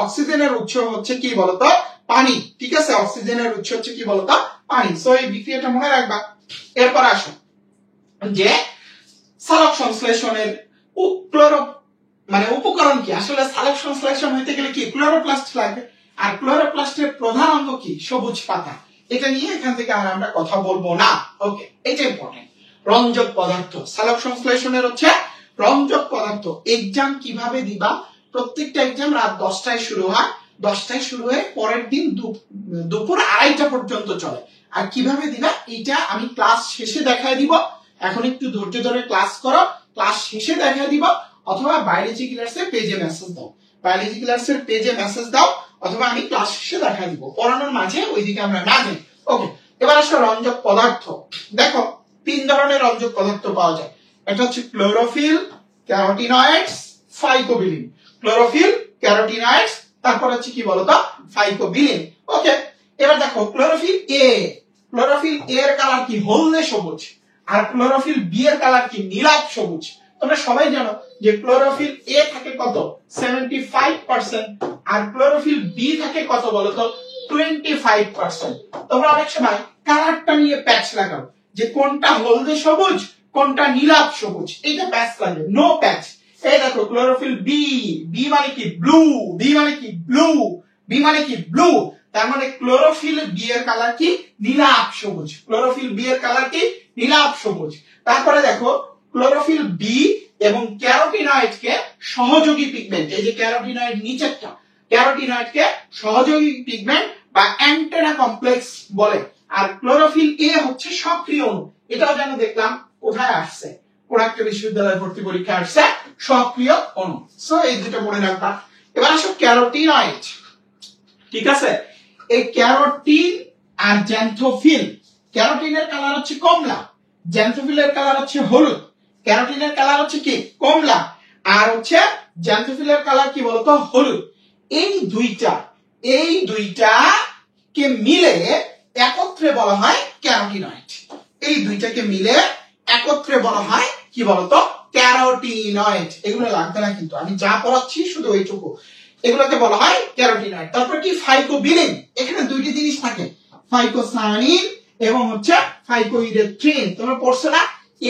অক্সিজেনের উৎস হচ্ছে কি বলতো? পানি। ঠিক আছে, অক্সিজেনের উৎস হচ্ছে কি বলতো? পানি। সো এই বিক্রিয়াটা মনে রাখবা। এরপর আসো যে সালোক সংশ্লেষণের উপকরণ কি। আসলে সালোক সংশ্লেষণ হইতে গেলে কি ক্লোরোপ্লাস্ট লাগবে, আর ক্লোরোপ্লাস্টের প্রধান অঙ্গ কি? সবুজ পাতা। এটা নিয়ে এখান থেকে আর আমরা কথা বলবো না। ওকে, এটা ইম্পর্টেন্ট। রঞ্জক পদার্থ, সালোক সংশ্লেষণের হচ্ছে রঞ্জক পদার্থ। এক্সাম কিভাবে দিবা? প্রত্যেকটা এক্সাম রাত 10টায় শুরু হয়, 10টায় শুরু হয়ে পরের দিন দুপুর 2:30টা পর্যন্ত চলে। আর কিভাবে দিবা এটা আমি ক্লাস শেষে দেখায় দিব। এখন একটু ধৈর্য ধরে ক্লাস করো, ক্লাস শেষে দেখায় দিব, অথবা বায়োলজি ক্লাসের পেজে মেসেজ দাও, বায়োলজি ক্লাসের পেজে মেসেজ দাও, অথবা আমি ক্লাস শেষে দেখায় দিব। পড়ানোর মাঝে ওইদিকে আমরা না যাই। ওকে, এবার আসো রঞ্জক পদার্থ। দেখো 3 ধরনের রঞ্জক পদার্থ পাওয়া যায়। এটা হচ্ছে ক্লোরোফিল, ক্যারোটিনয়েডস, ফাইকোবিলিন। ক্লোরোফিল, ক্যারোটিনয়েডস, তারপর হচ্ছে কি বলতো? ফাইকোবিলিন। ওকে, এবার দেখো ক্লোরোফিল এ, ক্লোরোফিল এ এর কালার কি? হলদে সবুজ। আর ক্লোরোফিল বি এর কালার কি? নীলাভ সবুজ। তোমরা সবাই জানো যে ক্লোরোফিল এ থাকে কত? 75%, আর ক্লোরোফিল বি থাকে কত বলতো? 25%। তোমরা অনেক সময় কালারটা নিয়ে প্যাচ লাগাও যে কোনটা হলদে সবুজ, কোনটা নীলাভ সবুজ, এটা প্যাচ লাগে। নো প্যাচ। এই দেখো ক্লোরোফিল বি, বি মানে কি? ব্লু। বি মানে কি? ব্লু। বি মানে কি? ব্লু। তার মানে ক্লোরোফিল বি এর কালার কি? নীলাভ সবুজ। ক্লোরোফিল বি এর কালার কি? নীলাভ সবুজ। তারপরে দেখো ক্লোরোফিল বি এবং ক্যারোটিনয়েড কে সহযোগী পিগমেন্ট, এই যে ক্যারোটিনয়েড নিচেরটা, ক্যারোটিনয়েড কে সহযোগী পিগমেন্ট বা অ্যান্টেনা কমপ্লেক্স বলে। আর ক্লোরোফিল এ হচ্ছে সক্রিয় অণু, এটাও যেন দেখলাম কোথায় আসছে, কোন একটা বিশ্ববিদ্যালয়ের ভর্তি পরীক্ষা আসছে সক্রিয় অণু। সো এই দুটো মনে রাখবা। এবার আসো ক্যারোটিনয়েড, ঠিক আছে। এই ক্যারোটিন আর জ্যান্থোফিল, ক্যারোটিনের কালার হচ্ছে কমলা, জ্যান্থোফিলের কালার হচ্ছে হলুদ। ক্যারোটিনের কালার হচ্ছে কি কমলা, আর হচ্ছে জ্যান্থোফিলের কালার কি বলতো হলুদ। এই দুইটা কে মিলে একত্রে বলা হয় ক্যারোটিনয়েড। এই দুইটাকে মিলে একত্রে বলা হয় কি বলতো ক্যারোটিনয়েড। এগুলো লাগবে না কিন্তু, আমি যা পড়াচ্ছি শুধু এইটুকু, এগুলোকে বলা হয় ক্যারোটিনয়েড। তারপর কি ফাইকোবিলিন, এখানে দুইটি জিনিস থাকে, ফাইকোসায়ানিন এবং হচ্ছে ফাইকোইরেথ্রিন। তোমরা পড়ছো না?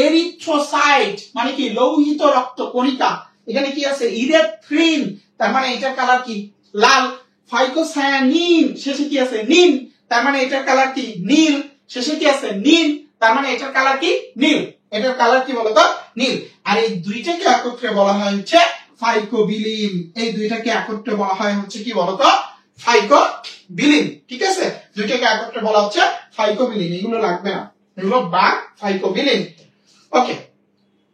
এরিথ্রোসাইট মানে কি লৌহিত রক্ত কণিকা, এখানে কি আছে ইরেথ্রিন, তার মানে এটার কালার কি লাল। ফাইকোসায়ানিন শেষে কি আছে নীল, তার মানে এটার কালার কি নীল। শেষে কি আছে নীল, তার মানে এটার কালার কি নীল, এটার কালার কি বলতো নীল। আর এই দুইটাকে একত্রে বলা হয় হচ্ছে ফাইকোবিলিন। এই দুইটাকে একত্রে বলা হয় হচ্ছে কি বলতো ফাইকোবিলিন, ঠিক আছে। দুইটাকে একত্রে বলা হচ্ছে ফাইকোবিলিন, এগুলো লাগবে না, এগুলো বা ফাইকোবিলিন। ওকে,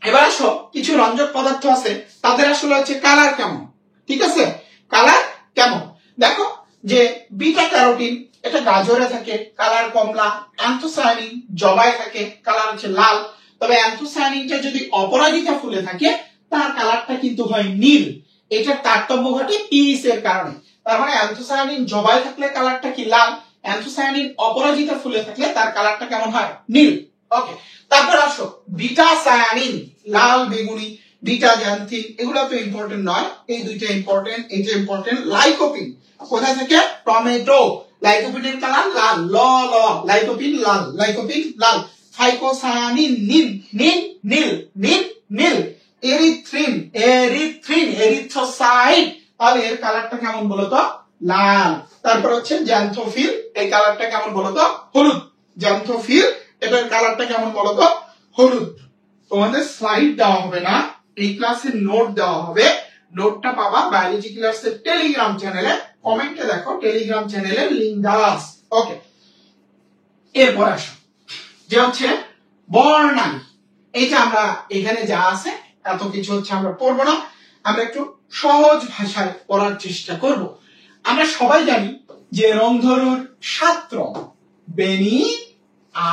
এবার আসো কিছু রঞ্জক পদার্থ আছে, তাদের আসলে হচ্ছে কালার কেমন, ঠিক আছে। কালার কেমন দেখো, যে বিটা ক্যারোটিন এটা গাজরে থাকে, কালার কমলা। অ্যান্থোসায়ানিন জবায় থাকে, কালার হচ্ছে লাল। তবে অ্যান্থোসায়ানিনটা যদি অপরাজিতা ফুলে থাকে তার কালারটা কিন্তু হয় নীল। এটার তারতম্য ঘটে পিএইচ এর কারণে। তার মানে অ্যান্থোসায়ানিন জবায় থাকলে কালারটা কি লাল, অ্যান্থোসায়ানিন অপরাজিতা ফুলে থাকলে তার কালারটা কেমন হয় নীল। ওকে, তারপর আসো বিটা সায়ানিন লাল বেগুনি, বিটা জ্যান্থিন এগুলো তো ইম্পর্টেন্ট নয়, এই দুইটা ইম্পর্টেন্ট, এইটা ইম্পর্টেন্ট। লাইকোপিন কোথায় থাকে টমেটো, লাইকোপিনের কালার লাল, ল ল লাইকোপিন লাল, লাইকোপিন লাল। ফাইকোসায়ানিন নীল নীল নীল নীল নীল। এরিথ্রিন এরিথ্রোসাইট, তাহলে এর কালারটা কেমন বলতো লাল। তারপর হচ্ছে জ্যান্থোফিল, এই কালারটা কেমন বলতো হলুদ। জ্যান্থোফিল এটার কালারটা কেমন বলতো হলুদ। তোমাদের স্লাইড দেওয়া হবে না, এই ক্লাসের নোট দেওয়া হবে, নোটটা পাবা বায়োলজি ক্লাসের টেলিগ্রাম চ্যানেলে, কমেন্টে দেখো টেলিগ্রাম চ্যানেলের লিংক দেওয়া আছে। ওকে, এরপর আসো যে হচ্ছে বর্ণালী। এইটা আমরা এখানে যা আছে এত কিছু হচ্ছে আমরা পড়বো না, আমরা একটু সহজ ভাষায় পড়ার চেষ্টা করব। আমরা সবাই জানি যে রংধনুর 7 রং, বেনি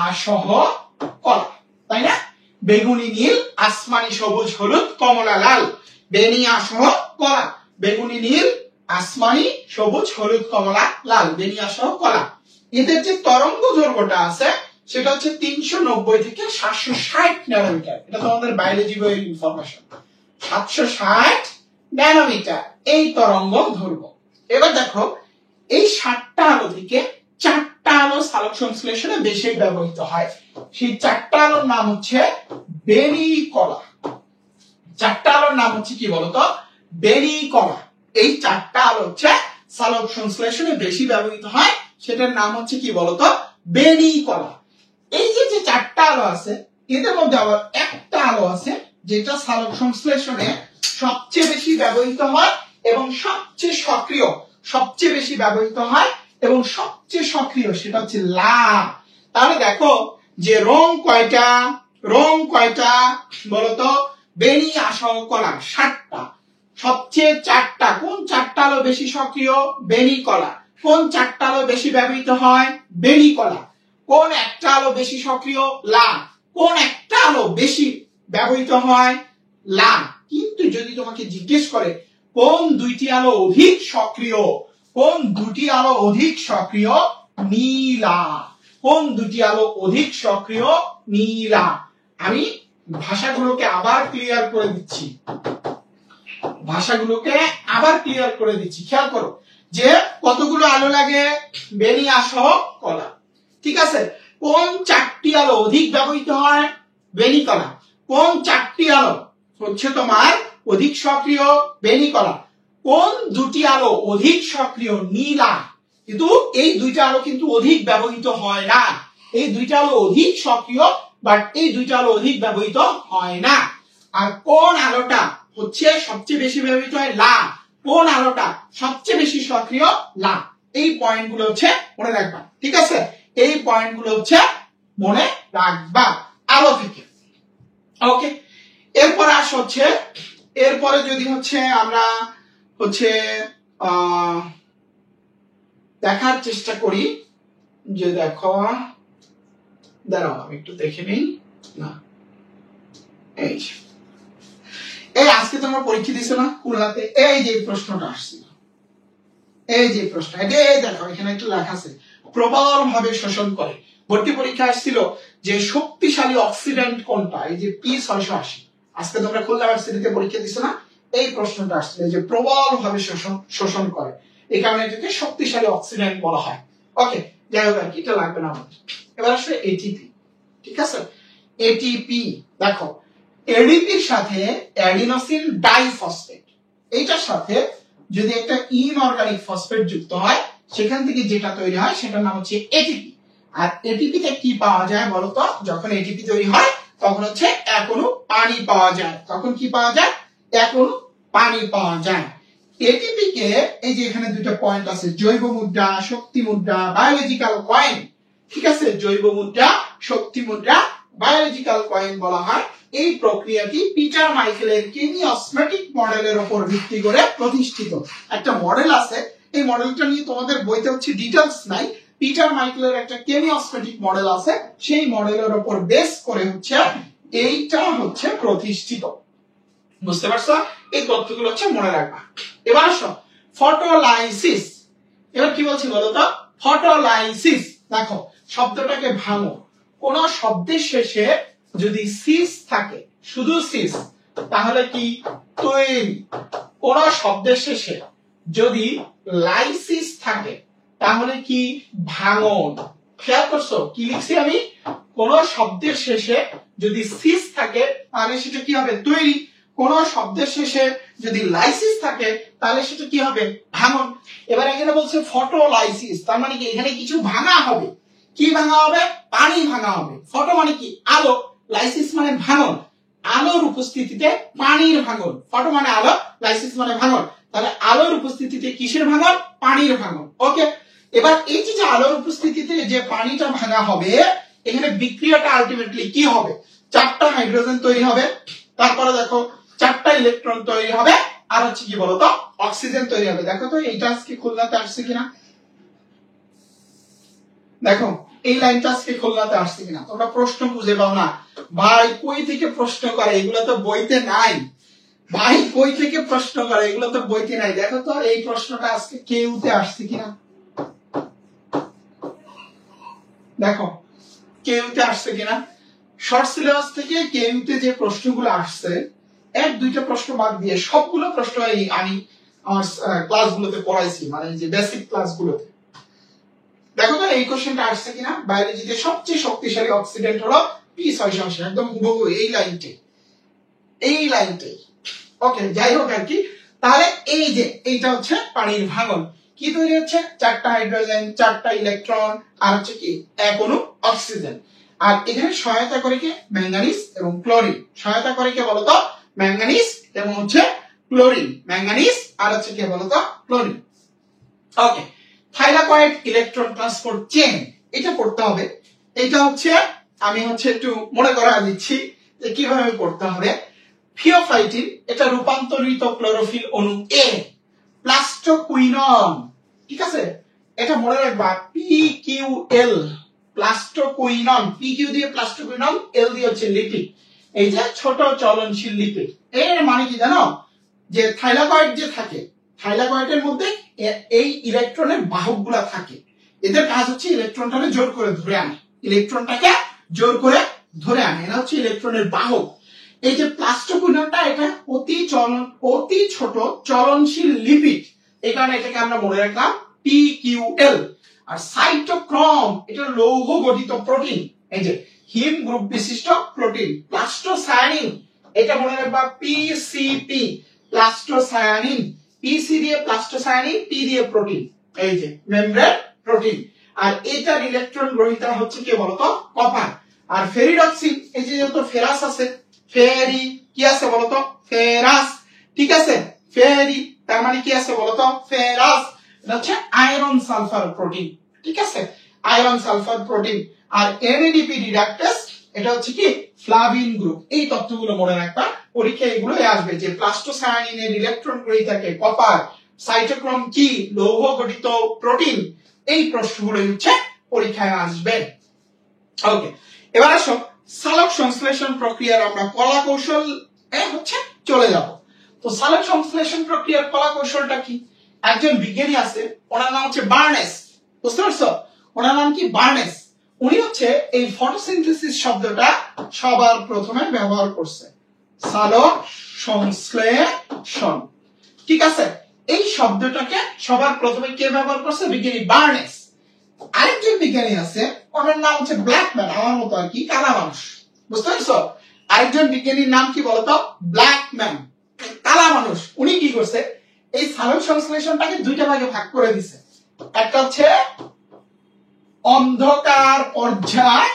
আসহ কলা, তাই না? বেগুনি নীল, আসমানি সবুজ হলুদ কমলা লাল। বেনি আসহ কলা, বেগুনি নীল আসমানি সবুজ হলুদ কমলা লাল, বেনি আসহ কলা। এদের যে তরঙ্গ দৈর্ঘ্যটা আছে সেটা হচ্ছে 390 থেকে 760 ন্যানোমিটার। এটা তোমাদের বায়োলজি বইয়ের ইনফরমেশন, 760 ন্যানোমিটার এই তরঙ্গ দৈর্ঘ্য। এবার দেখো এই 7টা আলো থেকে 4টা আলো সালোক সংশ্লেষণে বেশি ব্যবহৃত হয়। সেই 4টা আলোর নাম হচ্ছে বেনি কলা। 4টা আলোর নাম হচ্ছে কি বলতো বেনি কলা। এই 4টা আলো হচ্ছে সালোক সংশ্লেষণে বেশি ব্যবহৃত হয়, সেটার নাম হচ্ছে কি বলতো বেনি কলা। এই যে 4টা আলো আছে এদের মধ্যে আবার একটা আলো আছে যেটা সালোক সংশ্লেষণে সবচেয়ে বেশি ব্যবহৃত হয় এবং সবচেয়ে সক্রিয়, সবচেয়ে বেশি ব্যবহৃত হয় এবং সবচেয়ে সক্রিয়, সেটা হচ্ছে লাল। তাহলে দেখো যে রং কয়টা, রং কয়টা বলতো বেনি আসহ কলা 7টা, সবচেয়ে 4টা। কোন 4টা আলো বেশি সক্রিয় বেনি কলা। কোন 4টা আলো বেশি ব্যবহৃত হয় বেনি কলা। কোন একটা আলো বেশি সক্রিয় লাল। কোন একটা আলো বেশি ব্যবহৃত হয় লাল। কিন্তু যদি তোমাকে জিজ্ঞেস করে কোন দুইটি আলো অধিক সক্রিয়, কোন দুটি আলো অধিক সক্রিয় নীলা। কোন দুটি আলো অধিক সক্রিয় নীলা। আমি ভাষাগুলোকে আবার ক্লিয়ার করে দিচ্ছি, ভাষাগুলোকে আবার ক্লিয়ার করে দিচ্ছি। খেয়াল করো যে কতগুলো আলো লাগে বেনি আসহ কলা, ঠিক আছে। কোন 4টি আলো অধিক ব্যবহৃত হয় বেনি কলা। কোন 4টি আলো হচ্ছে তোমার অধিক সক্রিয় বেনি কলা। কোন দুটি আলো অধিক সক্রিয় নীলা। কিন্তু এই দুইটা আলো কিন্তু অধিক ব্যবহৃত হয় না, এই দুইটা আলো অধিক সক্রিয় বাট এই দুইটা আলো অধিক ব্যবহৃত হয় না। আর কোন আলোটা হচ্ছে সবচেয়ে বেশি ব্যবহৃত হয় লাল। কোন আলোটা সবচেয়ে বেশি সক্রিয় লাল। এই পয়েন্টগুলো হচ্ছে মনে রাখবা, ঠিক আছে? এই পয়েন্টগুলো হচ্ছে মনে রাখবা আলো থেকে। ওকে, এরপরে আস হচ্ছে, এরপরে যদি হচ্ছে আমরা হচ্ছে দেখার চেষ্টা করি যে দেখো, দাঁড়াও আমি একটু দেখে নিই। না, এই আজকে তোমরা পরীক্ষা দিছো না খুলনাতে, এই যে প্রশ্নটা আসছিল, এই যে প্রশ্ন, এটা দেখো এখানে একটু লেখা আছে, প্রবল ভাবে শোষণ করে। ভর্তি পরীক্ষা আসছিল যে শক্তিশালী অক্সিডেন্ট কোনটা, এই যে P680। আজকে তোমরা খুলনা ইউনিভার্সিটিতে পরীক্ষা দিছো না, এই প্রশ্নটা আসছিল যে প্রবল ভাবে শোষণ করে, এই কারণে এটাকে শক্তিশালী অক্সিডেন্ট বলা হয়। ওকে, যাই হোক আর কি, এটা লাগবে না আমাদের। এবার আসলে এটিপি, ঠিক আছে? এটিপি দেখো, এডিপির সাথে অ্যাডিনোসিন ডাইফসফেট, এইটার সাথে যদি একটা ইনঅর্গানিক ফসফেট যুক্ত হয়, সেখান থেকে যেটা তৈরি হয় সেটার নাম হচ্ছে এটিপি। আর এটিপি তে কি পাওয়া যায় বলতো? যখন এটিপি তৈরি হয় তখন হচ্ছে এক অণু পানি পাওয়া যায়। তখন কি পাওয়া যায়? এক অণু পানি পাওয়া যায়। এটিপি কে, এই যে এখানে দুটো পয়েন্ট আছে, জৈব মুদ্রা, শক্তি মুদ্রা, বায়োলজিক্যাল কয়েন, ঠিক আছে? জৈব মুদ্রা, শক্তি মুদ্রা, বায়োলজিক্যাল কয়েন বলা হয়। এই প্রক্রিয়াটি পিটার মাইকেলের কেমিওস্মেটিক মডেলের উপর ভিত্তি করে প্রতিষ্ঠিত। একটা মডেল আছে, এই মডেলটা নিয়ে তোমাদের বইতে হচ্ছে ডিটেইলস নাই। পিটার মাইকেলের একটা কেমিওস্মেটিক মডেল আছে, সেই মডেলের উপর বেস করে হচ্ছে এইটা হচ্ছে প্রতিষ্ঠিত। বুঝতে পারছো? এই তথ্যগুলো হচ্ছে মনে রাখবা। এবার আসো ফটোলাইসিস। এবার কি বলছি বলো তো? ফটোলাইসিস দেখো, শব্দটাকে ভাঙো। কোন শব্দের শেষে যদি সিস থাকে, শুধু সিস, তাহলে কি তৈরি। কোন শব্দের শেষে যদি লাইসিস থাকে তাহলে কি ভাঙন। খেয়াল করছো কি লিখছি আমি? কোন শব্দের শেষে যদি সিস থাকে তাহলে সেটা কি হবে? তৈরি। কোন শব্দের শেষে যদি লাইসিস থাকে তাহলে সেটা কি হবে? ভাঙন। এবার এখানে বলছে ফটোলাইসিস, তার মানে কি এখানে কিছু ভাঙা হবে। কি ভাঙা হবে? পানি ভাঙা হবে। ফটো মানে কি? আলো, লাইসিস মানে ভাঙন। আলোর উপস্থিতিতে পানির ভাঙন। ফটো মানে আলো, লাইসিস মানে ভাঙন। তাহলে আলোর উপস্থিতিতে কিসের ভাঙন? পানির ভাঙন। ওকে, এবার এই যে আলোর উপস্থিতিতে যে পানিটা ভাঙা হবে, এখানে বিক্রিয়াটা আলটিমেটলি কি হবে? 4টা হাইড্রোজেন তৈরি হবে, তারপরে দেখো 4টা ইলেকট্রন তৈরি হবে, আর হচ্ছে কি বলতো? অক্সিজেন তৈরি হবে। দেখো তো এইটা আজকে খুলনাতে আসছে কিনা, দেখো এই লাইনটা আজকে খুলনাতে আসছে কিনা। তোমরা প্রশ্ন খুঁজে পাও না ভাই, কই থেকে প্রশ্ন করে, এগুলো তো বইতে নাই ভাই, কই থেকে প্রশ্ন করে, এগুলো তো বইতে নাই। দেখো তো এই প্রশ্নটা আজকে কেউতে আসছে কিনা, দেখো কেউতে আসছে কিনা। শর্ট সিলেবাস থেকে কেউতে যে প্রশ্নগুলো আসছে, এক দুইটা প্রশ্ন বাদ দিয়ে সবগুলো প্রশ্ন আমি আমার ক্লাসগুলোতে পড়াইছি, মানে যে বেসিক ক্লাসগুলোতে। দেখো তো এই কোশ্চেনটা আসছে কিনা। বায়োলজিতে সবচেয়ে শক্তিশালী অক্সিডেন্ট হলো P680, একদম হুবহু এই লাইনটাই, এই লাইনটাই। ওকে, যাই হোক আর কি। তাহলে এই যে এইটা হচ্ছে পানির ভাঙন। কি তৈরি হচ্ছে? 4টা হাইড্রোজেন, 4টা ইলেকট্রন, আর হচ্ছে কি এক অণু অক্সিজেন। আর এখানে সহায়তা করে কি? ম্যাঙ্গানিজ এবং ক্লোরিন। সহায়তা করে কে বলতো? ম্যাঙ্গানিজ এবং হচ্ছে ক্লোরিন। ম্যাঙ্গানিজ আর হচ্ছে কি বলতো? ক্লোরিন। ওকে, থাইলাকয়েড ইলেকট্রন ট্রান্সপোর্ট চেইন, এটা পড়তে হবে। এটা হচ্ছে আমি হচ্ছে একটু মনে করা দিচ্ছি যে কিভাবে পড়তে হবে। ফিওফাইটিন, এটা রূপান্তরিত ক্লোরোফিল অণু এ। প্লাস্টোকুইনন, ঠিক আছে, এটা মনে রাখবা PQL, প্লাস্টোকুইনন। PQ দিয়ে প্লাস্টোকুইনন, L দিয়ে হচ্ছে লিপিড, এই যে ছোট চলনশীল লিপিড। এর মানে কি জানো? যে থাইলাকয়েড যে থাকে, থাইলাকয়েডের মধ্যে এই ইলেকট্রনের বাহকগুলা থাকে। এদের কাজ হচ্ছে ইলেকট্রনটাকে জোর করে ধরে আনে, ইলেকট্রনটাকে জোর করে ধরে আনে, এরা হচ্ছে ইলেকট্রনের বাহক। এই যে প্লাস্টোকুইননটা, এটা অতি ছোট চলনশীল লিপিড, এই কারণে এটাকে আমরা মনে রাখলাম PQL। আর সাইটোক্রোম, এটা লৌহ গঠিত প্রোটিন, এই যে হিম গ্রুপ বিশিষ্ট প্রোটিন। প্লাস্টোসায়ানিন, এটা মনে রাখবা PCP, প্লাস্টোসায়ানিন। PC দিয়ে প্লাস্টোসায়ানিন, P দিয়ে প্রোটিন, এই যে মেমব্রেন প্রোটিন। আর এটার ইলেকট্রন গ্রহীতা হচ্ছে কি বলতো? কপার। আর ফেরিডক্সিন, এই যে যত ফেরাস আছে, ফেরি কি আছে বলতো? ফেরাস, ঠিক আছে, ফেরি তার মানে কি আছে বলতো? ফেরাস। এটা হচ্ছে আয়রন সালফার প্রোটিন, ঠিক আছে, আয়রন সালফার প্রোটিন। আর NADP রিডাক্টেস এটা হচ্ছে কি ফ্লাভিন গ্রুপ। এই তথ্যগুলো মনে রাখবা, পরীক্ষায় এগুলোই আসবে যে প্লাস্টোসায়ানিনের ইলেকট্রন গ্রহী থাকে কপার, সাইটোক্রোম কি লৌহ গঠিত প্রোটিন, এই প্রশ্নগুলো হচ্ছে পরীক্ষায় আসবে। ওকে, এবার আসো সালোক সংশ্লেষণ প্রক্রিয়ার আমরা কলা কৌশল হচ্ছে চলে যাব। তো সালোক সংশ্লেষণ প্রক্রিয়ার কলা কৌশলটা কি? একজন বিজ্ঞানী আছে, ওনার নাম হচ্ছে বার্নেস, বুঝতে পারছো? ওনার নাম কি? বার্নেস। উনি হচ্ছে এই ফটোসিনথেসিস শব্দটা সবার প্রথমে ব্যবহার করছে, সালোক সংশ্লেষণ, ঠিক আছে। এই শব্দটাকে সবার প্রথমে কে ব্যবহার করছে? বিজ্ঞানী বার্নেস। আরেকজন বিজ্ঞানী আছে, ওনার নাম হচ্ছে ব্ল্যাকম্যান, আমার মতো আর কি, কালা মানুষ, বুঝতে পারছো? আরেকজন বিজ্ঞানীর নাম কি বলতো? ব্ল্যাকম্যান, কালা মানুষ। উনি কি করছে? এই সালোক সংশ্লেষণটাকে দুইটা ভাগে ভাগ করে দিছে। একটা হচ্ছে অন্ধকার পর্যায়,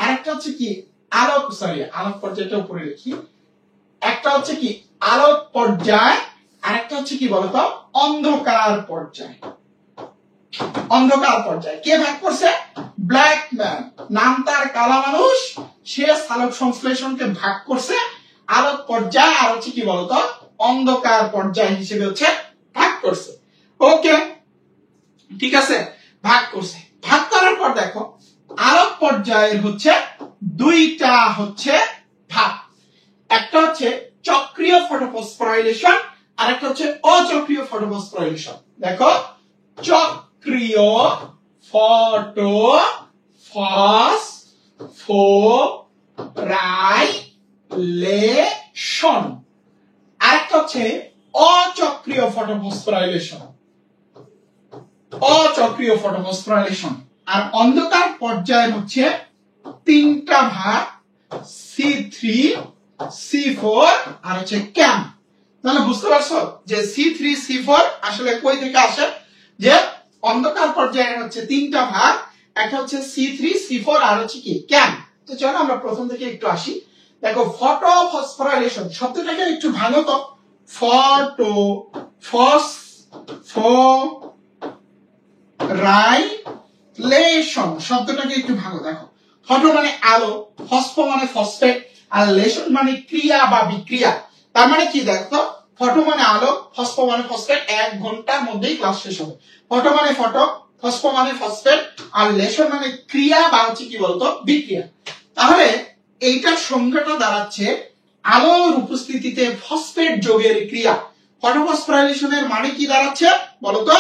আরেকটা হচ্ছে কি আলোক, আলোক পর্যায়টা উপরে লিখি। একটা হচ্ছে কি আলোক পর্যায়, আরেকটা হচ্ছে কি বলতো? অন্ধকার পর্যায়। অন্ধকার পর্যায় কে ভাগ করছে? ব্ল্যাকম্যান, নাম তার, কালা মানুষ, সে সালোক সংশ্লেষণকে ভাগ করছে আলোক পর্যায় আর হচ্ছে কি বলতো অন্ধকার পর্যায় হিসেবে হচ্ছে ভাগ করছে। ওকে, ঠিক আছে, ভাগ করছে। ভাগ করার পর দেখো আলোক পর্যায়ের হচ্ছে দুইটা হচ্ছে ভাগ, একটা হচ্ছে চক্রীয় ফটোফসফোরাইলেশন আর একটা হচ্ছে অচক্রীয় ফটোফসফোরাইলেশন। দেখো চক্রীয় ফটোফসফোরাইলেশন আর একটা হচ্ছে অচক্রীয় ফটোফসফোরাইলেশন, অচক্রীয় ফটোফসফোরাইলেশন। আর অন্ধকার পর্যায়ে হচ্ছে তিনটা ভাগ, C3 C4 আর হচ্ছে ক্যাম। তাহলে বুঝতে পারছো যে C3 C4 আসলে কই থেকে আসে? যে অন্ধকার পর্যায়ে হচ্ছে তিনটা ভাগ, একটা হচ্ছে C3 C4 আর হচ্ছে কি ক্যাম। তো চলো আমরা প্রথম থেকে একটু আসি। দেখো ফটোফসফোরাইলেশন শব্দটাকে একটু ভালো তো, ফটোফসফোরাইলেশন শব্দটাকে একটু ভালো দেখো। ফটো মানে আলো, ফসফো মানে ফসফেট, আর লেশন মানে ক্রিয়া বা বিক্রিয়া। তার মানে কি দেখো, ফটো মানে আলো, ফসফো মানে ফসফেট, 1 ঘন্টার মধ্যেই ক্লাস শেষ হবে। ফটো মানে ফটো, ফসফো মানে ফসফেট, আর লেশন মানে ক্রিয়া বা হচ্ছে কি বলতো বিক্রিয়া। তাহলে এইটার সংজ্ঞাটা দাঁড়াচ্ছে আলোর উপস্থিতিতে ফসফেট যোগের ক্রিয়া। ফটোফসফোরাইলেশনের মানে কি দাঁড়াচ্ছে বলতো?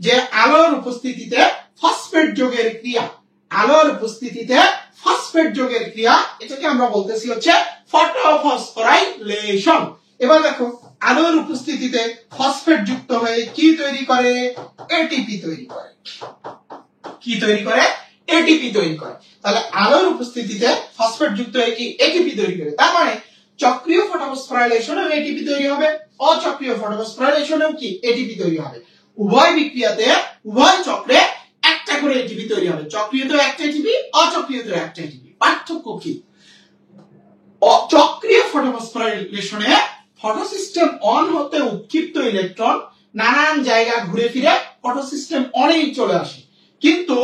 যে আলোর উপস্থিতিতে ফসফেট যোগের ক্রিয়া, আলোর উপস্থিতিতে ফসফেট যোগের ক্রিয়া, এটাকে আমরা বলতেছি হচ্ছে ফটোফসফোরাইলেশন। এবার দেখো আলোর উপস্থিতিতে ফসফেট যুক্ত হয়ে কি তৈরি করে? এটিপি তৈরি করে। কি তৈরি করে? এটিপি তৈরি করে। তাহলে আলোর উপস্থিতিতে ফসফেট যুক্ত হয়ে কি এটিপি তৈরি করে। তার মানে চক্রীয় ফটোফসফোরাইলেশনেও এটিপি তৈরি হবে, অচক্রীয় ফটোফসফোরাইলেশনেও কি এটিপি তৈরি হবে। উভয় বিক্রিয়াতে উভয় চক্রে একটা করে এটিপি তৈরি হবে। চক্রীয়তেও একটা এটিপি, অচক্রীয়তেও একটা এটিপি। পার্থক্য কি? চক্রীয় ফটোফসফোরাইলেশনে ফটোসিস্টেম অন হতে উৎক্ষিপ্ত ইলেকট্রন নানান জায়গা ঘুরে ফিরে ফটোসিস্টেম অনেই চলে আসে, কিন্তু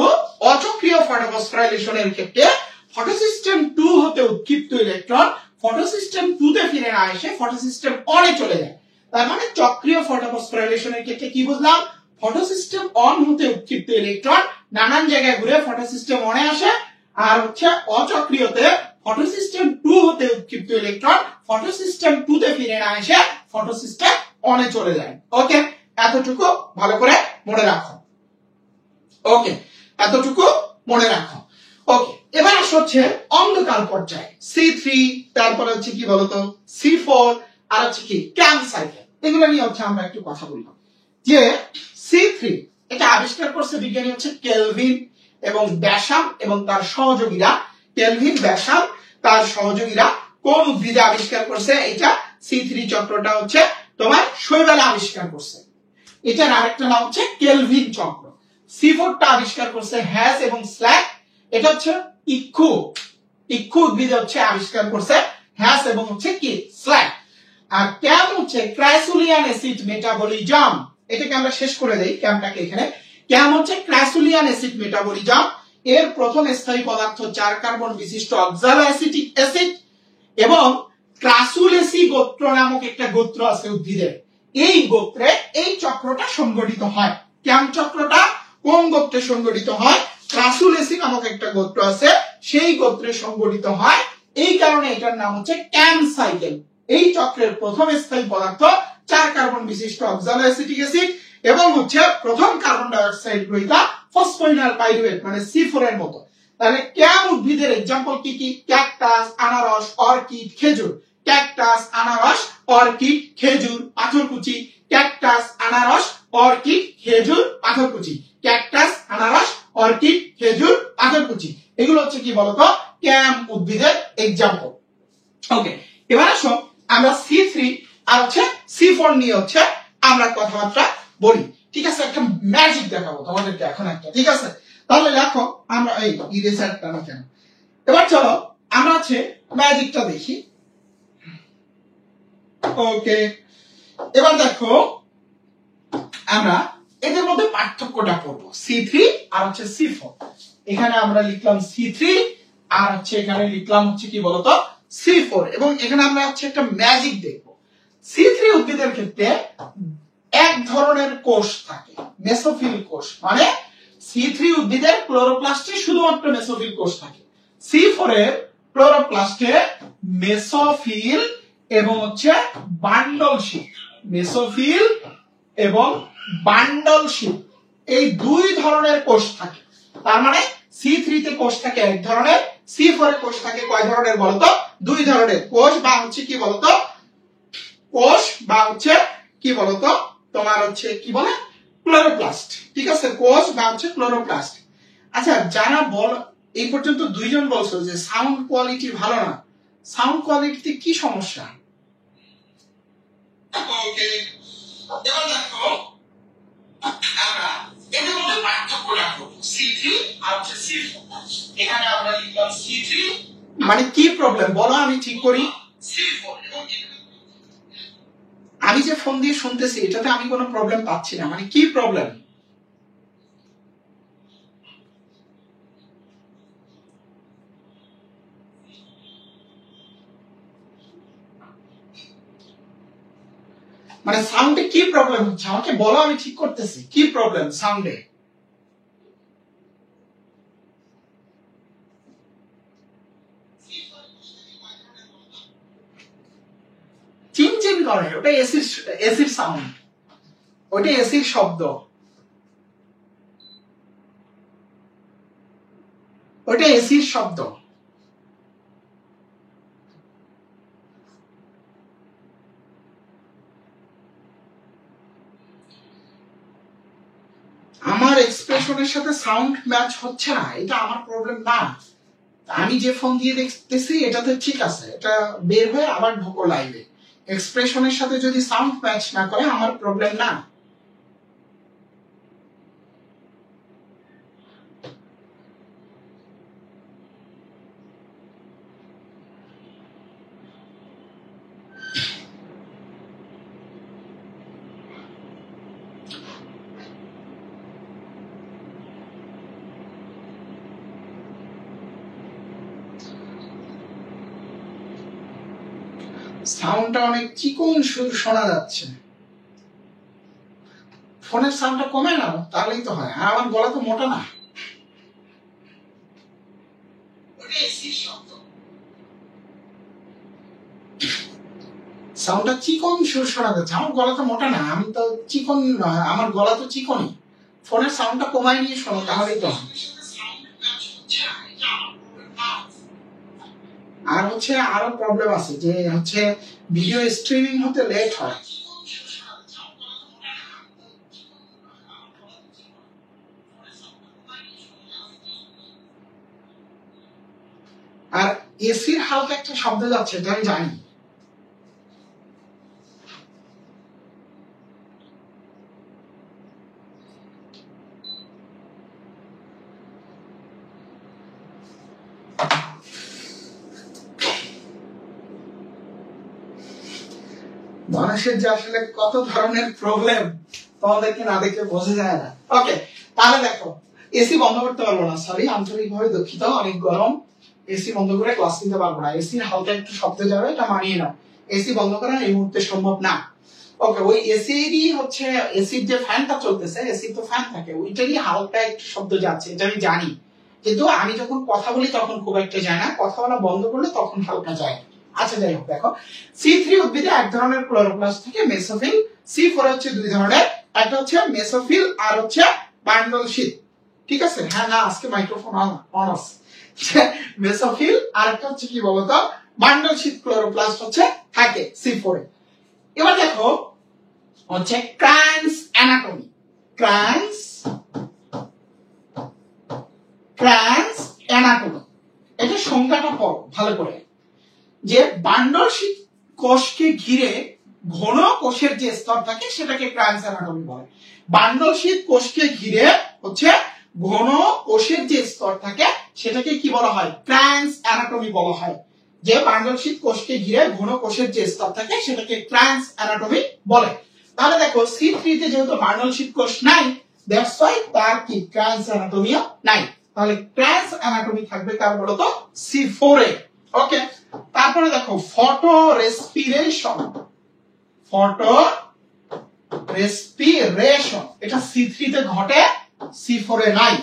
অচক্রীয় ফটোফসফোরাইলেশনের ক্ষেত্রে ফটোসিস্টেম 2 হতে উৎক্ষিপ্ত ইলেকট্রন ফটোসিস্টেম 2 তে ফিরে না এসে ফটোসিস্টেম অনে চলে যায়। তার মানে চক্রীয় ফটোফসফোরাইলেশনের ক্ষেত্রে কি বুঝলাম? ফটোসিস্টেম অন হতে উৎক্ষিপ্ত ইলেকট্রন নানান জায়গায় ঘুরে ফটোসিস্টেম অনে আসে, আর হচ্ছে অচক্রীয়তে ফটোসিস্টেম 2 হতে উৎক্ষিপ্ত ইলেকট্রন ফটোসিস্টেম 2 তে ফিরে না এসে ফটোসিস্টেম অনে চলে যায়। ওকে, এতটুকু ভালো করে মনে রাখো। ওকে, এতটুকু মনে রাখো। ওকে, এবার হচ্ছে অন্ধকার পর্যায়ে C3, তারপর হচ্ছে কি বলতো C4 আর হচ্ছে কি ক্যাম সাইকেল। এগুলো নিয়ে হচ্ছে আমরা একটু কথা বলবো। যে C3 এটা আবিষ্কার করছে বিজ্ঞানী হচ্ছে কেলভিন এবং ব্যাসাম এবং তার সহযোগীরা। কেলভিন, ব্যাসাম, তার সহযোগীরা কোন উদ্ভিদে আবিষ্কার করছে? এটা C3 চক্রটা হচ্ছে তোমার শৈবালে আবিষ্কার করছে। এটার আরেকটা নাম হচ্ছে কেলভিন চক্র। C4 টা আবিষ্কার করছে হ্যাস এবং স্ল্যাক। এটা হচ্ছে ইক্ষু উদ্ভিদ হচ্ছে আবিষ্কার করছে হ্যাস এবং হচ্ছে কি স্ল্যাক। আর ক্যাম হচ্ছে ক্রাইসোলিয়ান অ্যাসিড মেটাবলিজম। এটাকে আমরা শেষ করে দেই ক্যামটাকে এখানে। ক্যাম হচ্ছে ক্রাসুলিয়ান অ্যাসিড মেটাবলিজম, এর প্রথম স্থায়ী পদার্থ 4 কার্বন বিশিষ্ট অক্সালোঅ্যাসিটিক অ্যাসিড এবং ক্রাসুলেসি গোত্র নামক একটা গোত্র আছে উদ্ভিদের, এই গোত্রে এই চক্রটা সংগঠিত হয়। ক্যাম চক্রটা কোন গোত্রে সংগঠিত হয়? ক্রাসুলেসি নামক একটা গোত্র আছে, সেই গোত্রে সংগঠিত হয়, এই কারণে এটার নাম হচ্ছে ক্যাম সাইকেল। এই চক্রের প্রথম স্থায়ী পদার্থ 4 কার্বন বিশিষ্ট অক্সালোঅ্যাসিটিক অ্যাসিড এবং হচ্ছে প্রথম কার্বন ডাই অক্সাইড গ্রহীতা ফসফোইনাল পাইরুভেট মানে C4 এর মতো। তাহলে ক্যাম উদ্ভিদের एग्जांपल কি কি? ক্যাকটাস, আনারস, অর্কিড, খেজুর। ক্যাকটাস, আনারস, অর্কিড, খেজুর, পাথরকুচি। ক্যাকটাস, আনারস, অর্কিড, খেজুর, পাথরকুচি। ক্যাকটাস, আনারস, অর্কিড, খেজুর, পাথরকুচি। এগুলো হচ্ছে কি বলতো? ক্যাম উদ্ভিদের एग्जांपल। ওকে, এবার আসো আমরা C3 আর হচ্ছে C4 নিয়ে হচ্ছে আমরা কথাবার্তা বলি। ঠিক আছে, একটা ম্যাজিক দেখাবো তোমাদেরকে এখন একটা। ঠিক আছে, তাহলে দেখো আমরা এই ইরেজারটা না কেন, এবার চলো আমরা হচ্ছে ম্যাজিকটা দেখি। ওকে, এবার দেখো আমরা এদের মধ্যে পার্থক্যটা করব, C3 আর হচ্ছে C4। এখানে আমরা লিখলাম C3 আর হচ্ছে এখানে লিখলাম হচ্ছে কি বলতো C4, এবং এখানে আমরা হচ্ছে একটা ম্যাজিক দেখব। C3 উদ্ভিদের ক্ষেত্রে এক ধরনের কোষ থাকে, মেসোফিল কোষ, মানে C3 উদ্ভিদের ক্লোরোপ্লাস্টে শুধুমাত্র মেসোফিল কোষ থাকে। C4 এর ক্লোরোপ্লাস্টে মেসোফিল এবং হচ্ছে বান্ডল শীট, মেসোফিল এবং বান্ডল শীট, এই দুই ধরনের কোষ থাকে। তার মানে C3 তে কোষ থাকে এক ধরনের, C4 এ কোষ থাকে কয় ধরনের বলতো? দুই ধরনের। কোষ বা হচ্ছে কি বলতো, কোষ বা হচ্ছে কি বলতো তোমার হচ্ছে কি বলে ক্লোরোপ্লাস্ট। ঠিক আছে, কোষ বা হচ্ছে ক্লোরোপ্লাস্ট। আচ্ছা, যারা বল এই পর্যন্ত দুইজন বলছো যে সাউন্ড কোয়ালিটি ভালো না, সাউন্ড কোয়ালিটিতে কি সমস্যা? ওকে, এবার দেখো আমরা এদের মধ্যে পার্থক্যটা করব, C3 আর হচ্ছে C4। এখানে আমরা লিখলাম C3 মানে কি প্রবলেম বলো, আমি ঠিক করি। C4 এবং আমি যে ফোন দিয়ে শুনতেছি এটাতে আমি কোনো প্রবলেম পাচ্ছি না, মানে কি প্রবলেম? মানে সাউন্ডে কি প্রবলেম হচ্ছে আমাকে বলো, আমি ঠিক করতেছি। কি প্রবলেম সাউন্ডে? চিনচিন করে, ওটা এসির সাউন্ড, ওটা এসির শব্দ, ওটা এসির শব্দ। আমার এক্সপ্রেশনের সাথে সাউন্ড ম্যাচ হচ্ছে না, এটা আমার প্রবলেম না। আমি যে ফোন দিয়ে দেখতেছি এটাতে ঠিক আছে, এটা বের হয়ে আবার ঢোকো লাইভে। এক্সপ্রেশনের সাথে যদি সাউন্ড ম্যাচ না করে আমার প্রবলেম না। সাউন্ডটা অনেক চিকন সুর শোনা যাচ্ছে। ফোনের সাউন্ডটা কমে না, তাহলেই তো হয়। আর আমার গলা তো মোটা না, সাউন্ডটা চিকন সুর শোনা যাচ্ছে। আমার গলা তো মোটা না, আমি তো চিকন, আমার গলা তো চিকনই। ফোনের সাউন্ডটা কমায় নিয়ে শোনো, তাহলেই তো। আর হচ্ছে আরো প্রবলেম আছে যে হচ্ছে ভিডিও স্ট্রিমিং হতে লেট হয়। আর এসির হালকা একটা শব্দ যাচ্ছে, এটা আমি জানি। মানুষের যে আসলে কত ধরনের প্রবলেম তোমাদেরকে না দেখে বোঝা যায় না। ওকে, তাহলে দেখো এসি বন্ধ করতে পারবো না, সরি আন্তরিকভাবে দুঃখিত, অনেক গরম, এসি বন্ধ করে ক্লাস নিতে পারবো না। এসির হালকা একটু শব্দ যাবে, এটা মানিয়ে নাও। এসি বন্ধ করা এই মুহূর্তে সম্ভব না। ওকে, ওই এসিরই হচ্ছে, এসির যে ফ্যানটা চলতেছে, এসির তো ফ্যান থাকে, ওইটারই হালকা একটু শব্দ যাচ্ছে, এটা আমি জানি, কিন্তু আমি যখন কথা বলি তখন খুব একটা যায় না, কথা বলা বন্ধ করলে তখন হালকা যায়। আচ্ছা যাই হোক, দেখো C3 উদ্ভিদে এক ধরনের ক্লোরোপ্লাস্ট থেকে মেসোফিল, C4 হচ্ছে দুই ধরনের, একটা হচ্ছে মেসোফিল আর হচ্ছে বান্ডল শীট। ঠিক আছে, হ্যাঁ না আজকে মাইক্রোফোন অন আছে। মেসোফিল আর একটা হচ্ছে কি বলতো, বান্ডল শীট ক্লোরোপ্লাস্ট হচ্ছে থাকে C4 এ। এবার দেখো হচ্ছে ক্রান্স অ্যানাটমি, ক্রান্স অ্যানাটমি, এটা সংজ্ঞাটা পড়ো ভালো করে, যে বান্ডল শীট কোষকে ঘিরে ঘন কোষের যে স্তর থাকে সেটাকে ক্রান্স অ্যানাটমি বলে। বান্ডল শীট কোষকে ঘিরে হচ্ছে ঘন কোষের যে স্তর থাকে সেটাকে কি বলা হয়, ক্রান্স অ্যানাটমি বলা হয়। যে বান্ডল শীট কোষকে ঘিরে ঘন কোষের যে স্তর থাকে সেটাকে ক্রান্স অ্যানাটমি বলে। তাহলে দেখো C3 তে যেহেতু বান্ডল শীট কোষ নাই, দ্যাটস ওয়াই তার কি ক্রান্স অ্যানাটমিও নাই। তাহলে ক্রান্স অ্যানাটমি থাকবে কার বলতো, C4 এ। ওকে, তারপরে দেখো ফটো রেসপিরেশন, ফটো রেসপিরেশন এটা C3 তে ঘটে, C4 এ নাই।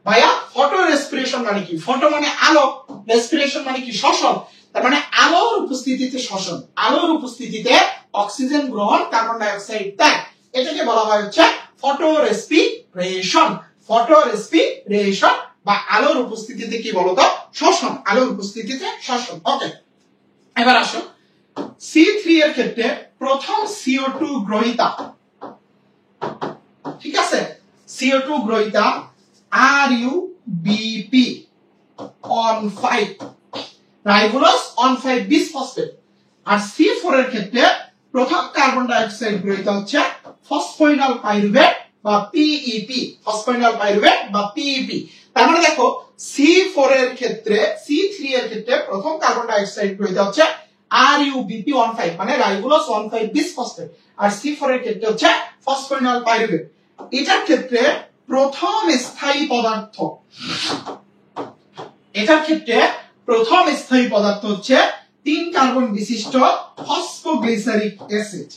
ভাইয়া ফটো রেসপিরেশন মানে কি? ফটো মানে আলো, রেসপিরেশন মানে কি শ্বসন, তার মানে আলোর উপস্থিতিতে শ্বসন, আলোর উপস্থিতিতে অক্সিজেন গ্রহণ, কার্বন ডাই অক্সাইড ত্যাগ, এটাকে বলা হয় হচ্ছে ফটো রেসপিরেশন। ফটো রেসপিরেশন বা আলোর উপস্থিতিতে কি বলতো, শ্বসন, আলোর উপস্থিতিতে শ্বসন। ওকে, এবার আসো C3 এর ক্ষেত্রে প্রথম CO2 গ্রহীতা, ঠিক আছে, CO2 গ্রহীতা RUBP on 5 ribulose on 5 bisphosphate. আর C4 এর ক্ষেত্রে প্রথম কার্বন ডাই অক্সাইড গ্রহীতা হচ্ছে ফসফোইনাল পাইরুভেট বা PEP, ফসফোইনাল পাইরুভেট বা PEP। তার মানে দেখো C4 এর ক্ষেত্রে, C3 এর ক্ষেত্রে প্রথম কার্বন ডাই অক্সাইড গ্রহীতা হচ্ছে RUBP on 5 মানে রাইবোলোজ on 5 বিসফসফেট, আর C4 এর ক্ষেত্রে হচ্ছে ফসফোইনাল পাইরুভেট। এটার ক্ষেত্রে প্রথম স্থায়ী পদার্থ, এটার ক্ষেত্রে প্রথম স্থায়ী পদার্থ হচ্ছে 3 কার্বন বিশিষ্ট ফসফোগ্লিসারিক অ্যাসিড,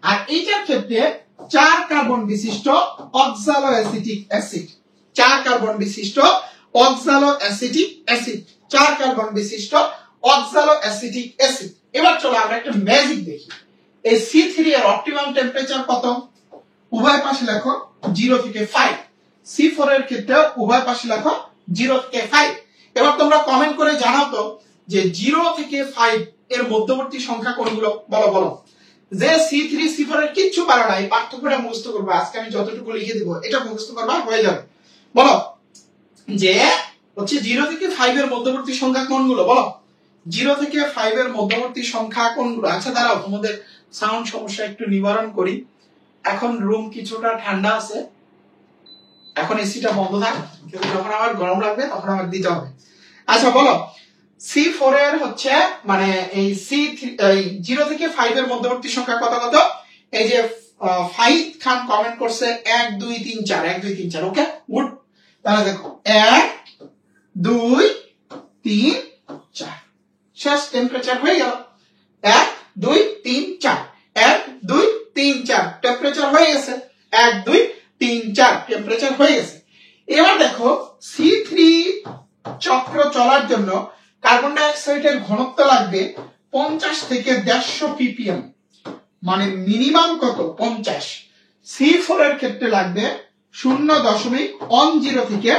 আর এইটার ক্ষেত্রে 4 কার্বন বিশিষ্ট অক্সালো অ্যাসিটিক অ্যাসিড, 4 কার্বন বিশিষ্ট অক্সালো অ্যাসিটিক অ্যাসিড, 4 কার্বন বিশিষ্ট অক্সালো অ্যাসিটিক অ্যাসিড। এবার চলো আমরা একটা ম্যাজিক দেখি। এই C3 এর অপটিমাম টেম্পারেচার কত? উভয় পাশে লেখো 0 থেকে 5। C4 এর ক্ষেত্রে উভয় পাশে লেখো 0 থেকে 5। এবার তোমরা কমেন্ট করে জানাও তো যে 0 থেকে 5 এর মধ্যবর্তী সংখ্যা কোনগুলো, বলো বলো। যে C3 C4 এর কিচ্ছু পারে না, এই পার্থক্যটা মুখস্থ করবে, আজকে আমি যতটুকু লিখে দিব এটা মুখস্থ করবা, হয়ে যাবে। বলো যে হচ্ছে 0 থেকে 5 এর মধ্যবর্তী সংখ্যা কোনগুলো, বলো 0 থেকে 5 এর মধ্যবর্তী সংখ্যা কোনগুলো। আচ্ছা দাঁড়াও, তোমাদের সাউন্ড সমস্যা একটু নিবারণ করি। এখন রুম কিছুটা ঠান্ডা আছে, এখন এসিটা বন্ধ থাক, কিন্তু যখন আমার গরম লাগবে তখন আমার দিতে হবে। আচ্ছা বলো C4 এর হচ্ছে মানে এই C3 0 থেকে 5 এর মধ্যবর্তী সংখ্যা কত কত? এই যে ফাইদ খান কমেন্ট করছে 1 2 3 4, 1 2 3 4। ওকে গুড, তাহলে দেখো 1 2 3 4, শেষ, টেম্পারেচার হয়ে গেল। 1 2 3 4, 1 2 3 4, টেম্পারেচার হয়ে গেছে। 1 2 3 4, টেম্পারেচার হয়ে গেছে। এবার দেখো C3 চক্র চলার জন্য কার্বন ডাই অক্সাইডের ঘনত্ব লাগবে 50 থেকে 150 ppm, মানে মিনিমাম কত 50। C4 এর ক্ষেত্রে লাগবে 0.10 থেকে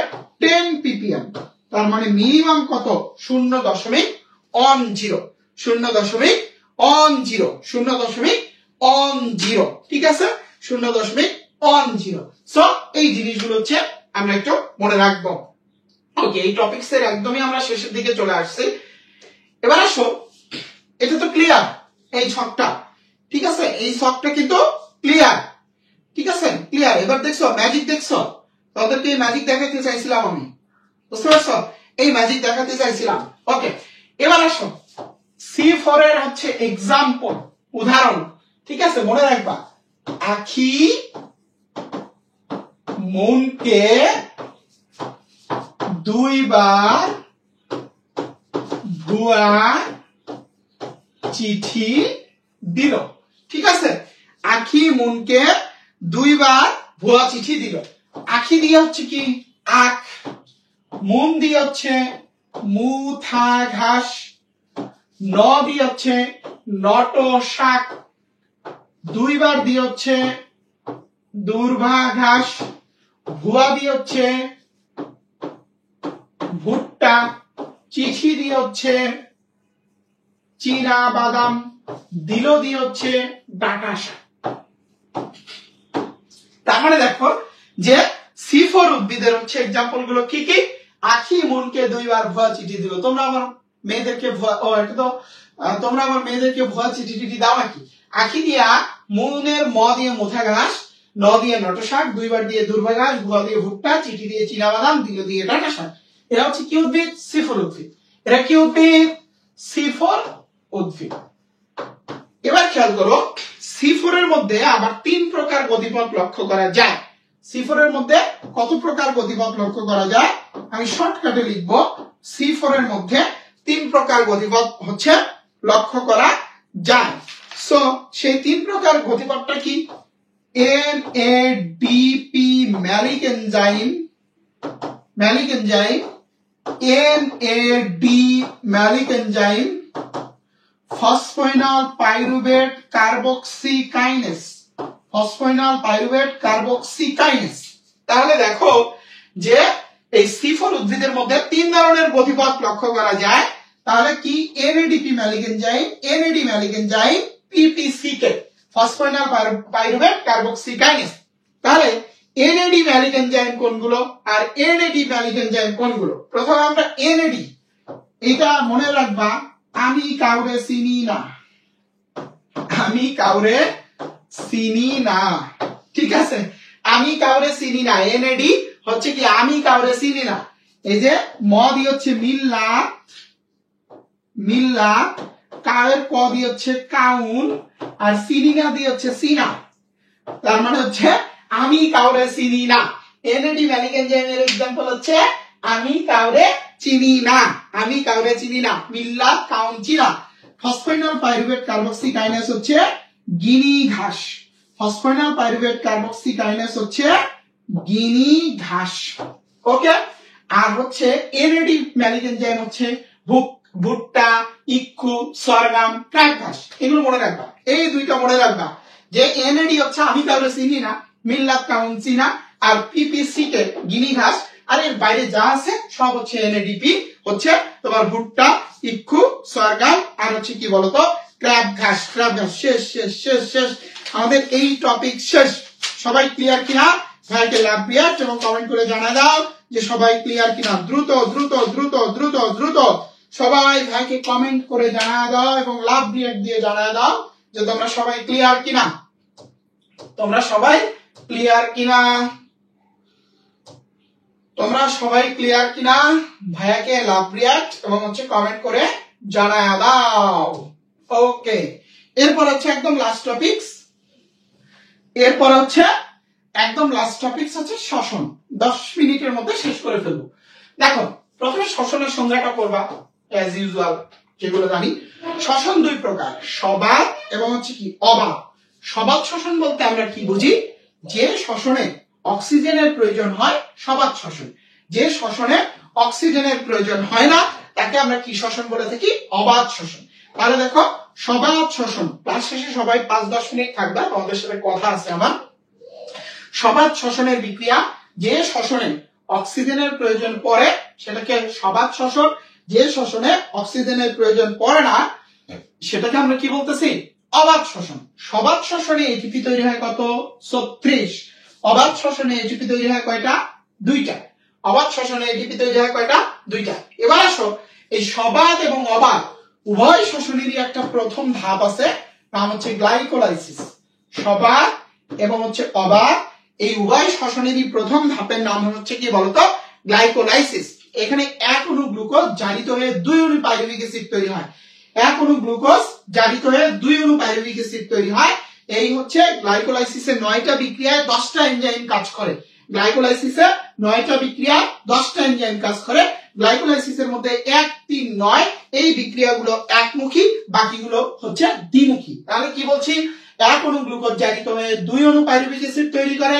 10 ppm, তার মানে মিনিমাম কত 0.10, 0.10, ঠিক আছে 0.10। সো এই জিনিসগুলো হচ্ছে আমরা একটু মনে রাখবো। ওকে, এই টপিকস এর একদমই আমরা শেষের দিকে চলে আসছি। এবার আসো, এটা তো ক্লিয়ার এই ছকটা, ঠিক আছে, এই ছকটা কিন্তু ক্লিয়ার, ঠিক আছে ক্লিয়ার। এবার দেখছো ম্যাজিক, দেখছো, তোমাদেরকে এই ম্যাজিক দেখাতে চাইছিলাম আমি, বুঝতে পারছো, এই ম্যাজিক দেখাতে চাইছিলাম। ওকে, এবার আসো C4 এর হচ্ছে এক্সাম্পল, উদাহরণ, ঠিক আছে মনে রাখবা, আখি মনকে দুইবার ভুয়া চিঠি দিল। ঠিক আছে, আখি মনকে দুইবার ভুয়া চিঠি দিল। আখি দিয়ে হচ্ছে কি আখ, মন দিয়ে হচ্ছে মুথা ঘাস, ন দিয়ে হচ্ছে নট শাক, দুইবার দিয়ে হচ্ছে দুর্ভা ঘাস, ভুয়া দিয়ে হচ্ছে ভুট্টা, চিঠি দিয়ে হচ্ছে চীনা বাদাম, দিল দিয়ে হচ্ছে ডাটা শাক। তার মানে দেখো যে C4 উদ্ভিদের হচ্ছে এক্সাম্পল গুলো কি কি? আখি মনকে দুইবার ভুয়া চিঠি দিল। তোমরা আমার মেয়েদেরকে ভুয়া চিঠি টিঠি দাও নাকি? আখি দিয়া মনের ম দিয়ে মুথা ঘাস, ন দিয়ে নট শাক, দুইবার দিয়ে দুর্ভা ঘাস, ভুয়া দিয়ে ভুট্টা, চিঠি দিয়ে চীনা বাদাম, দিল দিয়ে ডাটা শাক। এরা হচ্ছে কি উদ্ভিদ? C4 উদ্ভিদ। এরা কি উদ্ভিদ? C4 উদ্ভিদ। এবার খেয়াল করো, C4 এর মধ্যে আবার 3 প্রকার গতিপথ লক্ষ্য করা যায়। C4 এর মধ্যে কত প্রকার গতিপথ লক্ষ্য করা যায়? আমি শর্টকাটে লিখব, C4 এর মধ্যে 3 প্রকার গতিপথ হচ্ছে লক্ষ্য করা যায়। সো সেই 3 প্রকার গতিপথটা কি? NADP malic enzyme, NAD malic enzyme, phosphoenol pyruvate carboxykinase, তাহলে দেখো যে এই C4 উদ্ভিদের মধ্যে 3 ধরনের গতিপথ লক্ষ্য করা যায়। তাহলে কি? NADP malic enzyme, NAD malic enzyme, PPCK phosphoenol pyruvate carboxykinase. তাহলে NAD ম্যালিক এনজাইম কোনগুলো আর NAD ম্যালিক এনজাইম কোনগুলো? প্রথমে আমরা NAD, এটা মনে রাখবা, আমি কাউরে চিনি না, আমি কাউরে চিনি না। ঠিক আছে, আমি কাউরে চিনি না। NAD হচ্ছে কি? আমি কাউরে চিনি না। এই যে ম দিয়ে হচ্ছে মিল্লাত, কায়ের ক দিয়ে হচ্ছে কাউন, আর চিনি না দিয়ে হচ্ছে সিনা। তার মানে হচ্ছে আমি কাউরে চিনি না। NAD ম্যালিক এনজাইমের এক্সাম্পল হচ্ছে আমি কাউরে চিনি না, আমি কাউরে চিনি না, মিল্লাত, কাউন, চিনা। ফসফোইনাল পাইরুভেট কার্বক্সিকাইনেস হচ্ছে গিনি ঘাস, ফসফোইনাল পাইরুভেট কার্বক্সিকাইনেস হচ্ছে গিনি ঘাস। ওকে, আর হচ্ছে NAD ম্যালিক এনজাইম হচ্ছে ভুট্টা, ইক্ষু, সরগম, ক্র্যাক ঘাস। এগুলো মনে রাখবা, এই দুইটা মনে রাখবা যে NAD হচ্ছে আমি কাউরে চিনি না, মিল্লাত, কাউন, চিনা, আর PPCK গিনি ঘাস। আর এর বাইরে যা আছে সব হচ্ছে NADP, হচ্ছে তোমার ভুট্টা, ইক্ষু, সরগম, আর হচ্ছে কি বলতো ক্র্যাব ঘাস। শেষ শেষ শেষ শেষ, আমাদের এই টপিক শেষ। সবাই ক্লিয়ার কিনা? ভাইকে লাভ রিয়াক্ট এবং কমেন্ট করে জানা দাও যে সবাই ক্লিয়ার কিনা। দ্রুত দ্রুত দ্রুত দ্রুত দ্রুত সবাই ভাইকে কমেন্ট করে জানা দাও এবং লাভ রিয়াক্ট দিয়ে জানা দাও যে তোমরা সবাই ক্লিয়ার কিনা, তোমরা সবাই ক্লিয়ার কিনা, তোমরা সবাই ক্লিয়ার কিনা। ভাইয়াকে লাভ রিয়াক্ট এবং হচ্ছে কমেন্ট করে জানা দাও। ওকে, এরপর হচ্ছে একদম লাস্ট টপিকস, হচ্ছে শ্বসন। 10 মিনিটের মধ্যে শেষ করে ফেলবো। দেখো, প্রথমে শ্বসনের সংজ্ঞাটা করবা অ্যাজ ইউজুয়াল, যেগুলো জানি। শ্বসন 2 প্রকার, সবাত এবং হচ্ছে কি অবাত। সবাত শ্বসন বলতে আমরা কি বুঝি? যে শ্বসনে অক্সিজেনের প্রয়োজন হয় সবাত শ্বসন, যে শ্বসনে অক্সিজেনের প্রয়োজন হয় না তাকে আমরা কি শ্বসন বলে থাকি? অবাত শ্বসন। তাহলে দেখো, সবাত শ্বসন, ক্লাস শেষে সবাই 5-10 মিনিট থাকবে, তোমাদের সাথে কথা আছে আমার। সবাত শ্বসনের বিক্রিয়া, যে শ্বসনে অক্সিজেনের প্রয়োজন পড়ে সেটাকে সবাত শ্বসন, যে শ্বসনে অক্সিজেনের প্রয়োজন পড়ে না সেটাকে আমরা কি বলতেছি? অবাত শ্বসন। সবাত শ্বসনে এটিপি তৈরি হয় কত? 36। অবাত শ্বসনে এটিপি তৈরি হয় কয়টা? 2টা। অবাত শ্বসনে এটিপি তৈরি হয় কয়টা? 2টা। এবার আসো, এই সবাত এবং অবাত উভয় শ্বসনেরই একটা প্রথম ধাপ আছে, নাম হচ্ছে গ্লাইকোলাইসিস। সবাত এবং হচ্ছে অবাত, এই উভয় শ্বসনেরই প্রথম ধাপের নাম হচ্ছে কি বলতো? গ্লাইকোলাইসিস। এখানে 1 অণু গ্লুকোজ জারিত হয়ে 2 অণু পাইরুভিক অ্যাসিড তৈরি হয়। 1 অণু গ্লুকোজ জারিত হয়ে 2 অণু পাইরুভিক অ্যাসিড তৈরি হয়। এই হচ্ছে গ্লাইকোলাইসিসের 9টা বিক্রিয়ায় 10টা এনজাইম কাজ করে। গ্লাইকোলাইসিসে 9টা বিক্রিয়া 10টা এনজাইম কাজ করে। গ্লাইকোলাইসিসের মধ্যে 1, 3, 9 এই বিক্রিয়াগুলো একমুখী, বাকিগুলো হচ্ছে দ্বিমুখী। তাহলে কি বলছি, 1 অণু গ্লুকোজ জাইটোমে 2 অণু পাইরুভিক অ্যাসিড তৈরি করে।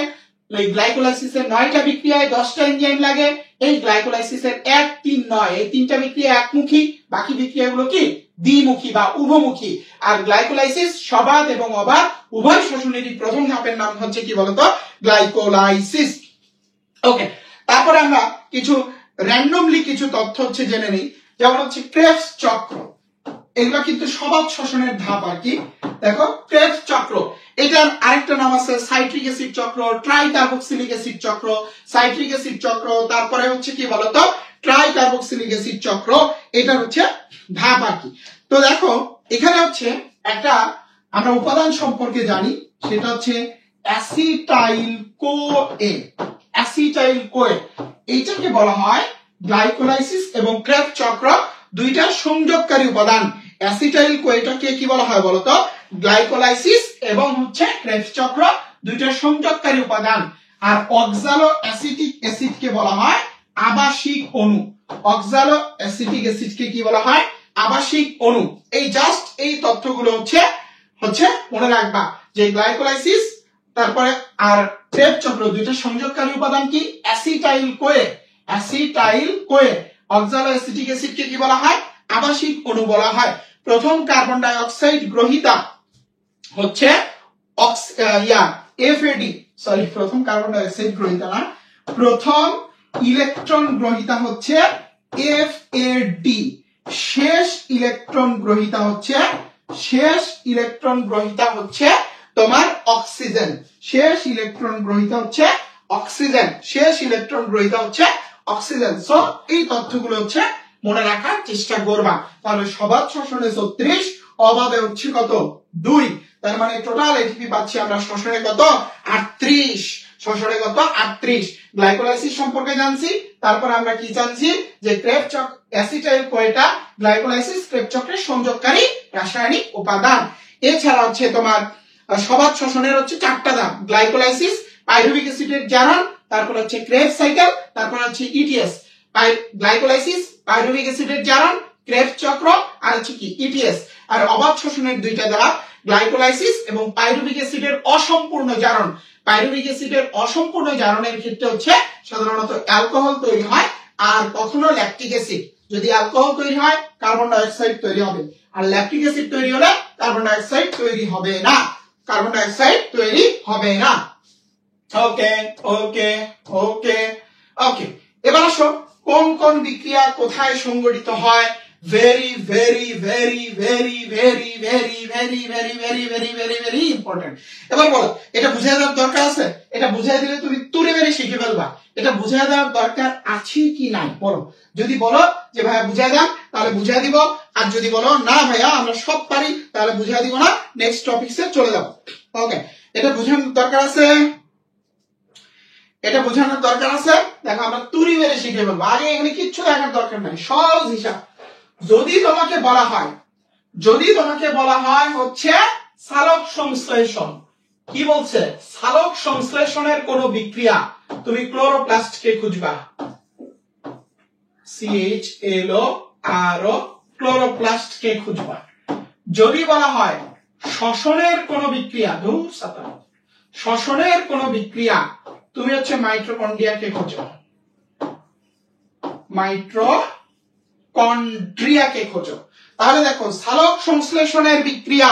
এই গ্লাইকোলাইসিসের 9টা বিক্রিয়ায় 10টা এনজাইম লাগে। এই গ্লাইকোলাইসিসের 1, 3, 9 এই 3টা বিক্রিয়া একমুখী, বাকি বিক্রিয়াগুলো কি দ্বিমুখী বা উভমুখী। আর গ্লাইকোলাইসিস সবাদ এবং অবাদ উভয় শ্বসনেরই প্রথম ধাপের নাম হচ্ছে কি বলতো, গ্লাইকোলাইসিস। ওকে, তারপরে আমরা কিছু র্যান্ডমলি কিছু তথ্য হচ্ছে জেনে নিই, যেমন হচ্ছে ক্রেবস চক্র। এগুলো কিন্তু সবাদ শ্বসনের ধাপ আর কি। দেখো ক্রেবস চক্র, এটার আরেকটা নাম আছে সাইট্রিক অ্যাসিড চক্র, ট্রাইকার্বক্সিলিক অ্যাসিড চক্র, সাইট্রিক অ্যাসিড চক্র, তারপরে হচ্ছে কি বলতো ট্রাইকার্বক্সিলিক অ্যাসিড চক্র। এটা হচ্ছে ধাপ আর কি। তো দেখো এখানে হচ্ছে একটা আমরা উপাদান সম্পর্কে জানি, সেটা হচ্ছে অ্যাসিটাইল কোএ। অ্যাসিটাইল কোএ এইটাকে বলা হয় গ্লাইকোলাইসিস এবং ক্রেবস চক্র দুইটা সংযোগকারী উপাদান। অ্যাসিটাইল কোএটাকে কি বলা হয় বলতো, গ্লাইকোলাইসিস এবং হচ্ছে ক্রেবস চক্র দুইটা সংযোগকারী উপাদান। আর অক্সালো অ্যাসিটিক অ্যাসিডকে বলা হয় আবাসিক অণু। অক্সালো অ্যাসিটিক অ্যাসিডকে কি বলা হয়, আবাসিক অণু। এই জাস্ট এই তথ্যগুলো হচ্ছে মনে রাখবা যে গ্লাইকোলাইসিস তারপরে আর ক্রেবস চক্র দুইটা সংযোগকারী উপাদান কি, acetyl CoA. Acetyl CoA oxalo acetic অ্যাসিডকে কি বলা হয়, আবাসিক অণু বলা হয়। প্রথম কার্বন ডাই অক্সাইড গ্রহীতা হচ্ছে এফএডি, সরি প্রথম কার্বন ডাই অক্সাইড গ্রহীতা না, প্রথম ইলেকট্রন গ্রহীতা হচ্ছে এফএডি। শেষ ইলেকট্রন গ্রহীতা হচ্ছে তোমার অক্সিজেন। শেষ ইলেকট্রন গ্রহীতা হচ্ছে অক্সিজেন। সো এই তথ্যগুলো হচ্ছে মনে রাখার চেষ্টা করবা। তাহলে সবাদ শ্বসনে 36, অবাদে হচ্ছে কত 2, তার মানে টোটাল এটিপি পাচ্ছি আমরা শ্বসনে কত 38, গ্লাইকোলাইসিস সম্পর্কে জানছি। তারপর আমরা কি জানছি যে ক্রেবস চক্র অ্যাসিটাইল কোএটা গ্লাইকোলাইসিস ক্রেবস চক্রের সংযোগকারী রাসায়নিক উপাদান। এছাড়া হচ্ছে তোমার সবাদ শ্বসনের হচ্ছে 4টা ধাপ, গ্লাইকোলাইসিস, পাইরুভিক অ্যাসিডের জারণ, তারপর হচ্ছে ক্রেবস সাইকেল, তারপর হচ্ছে ইটিএস। গ্লাইকোলাইসিস, পাইরুভিক অ্যাসিডের জারণ, ক্রেবস চক্র আর হচ্ছে কি ইটিএস। আর অবাধ শ্বসনের 2টা ধাপ, গ্লাইকোলাইসিস এবং পাইরুভিক অ্যাসিডের অসম্পূর্ণ জারণ। পাইরুভিক অ্যাসিডের অসম্পূর্ণ জারণের ক্ষেত্রে হচ্ছে সাধারণত অ্যালকোহল তৈরি হয়, আর কখনো ল্যাকটিক অ্যাসিড। যদি অ্যালকোহল তৈরি হয় কার্বন ডাই অক্সাইড তৈরি হবে, আর ল্যাকটিক অ্যাসিড তৈরি হলে কার্বন ডাই অক্সাইড তৈরি হবে না। ওকে ওকে ওকে ওকে, এবার আসো কোন কোন বিক্রিয়া কোথায় সংঘটিত হয়। very very very very very very very very very very very very important। এবার বলো এটা বুঝিয়ে দেওয়ার দরকার আছে, এটা বুঝিয়ে দিলে তুমি তুলে মেরে শিখে ফেলবা। এটা বুঝিয়ে দেওয়ার দরকার আছে কি নাই বলো। যদি বলো যে ভাইয়া বুঝিয়ে দাও তাহলে বুঝিয়ে দিব, আর যদি বলো না ভাইয়া আমরা সব পারি তাহলে বুঝিয়ে দিব না, নেক্সট টপিকসে চলে যাব। ওকে, এটা বোঝানোর দরকার আছে, দেখো আমরা তুড়ি মেরে শিখে ফেলবো। আগে এখানে কিচ্ছু দেখার দরকার নাই, সহজ হিসাব। যদি তোমাকে বলা হয় হচ্ছে সালোক সংশ্লেষণ, কি বলছে, সালোক সংশ্লেষণের কোন বিক্রিয়া, তুমি ক্লোরোপ্লাস্টকে খুঁজবা, CHLO ক্লোরোপ্লাস্টকে খুঁজবা। যদি বলা হয় শ্বসনের কোন বিক্রিয়া, তুমি হচ্ছে মাইটোকন্ড্রিয়াকে খোঁজো, তাহলে দেখো সালোক সংশ্লেষণের বিক্রিয়া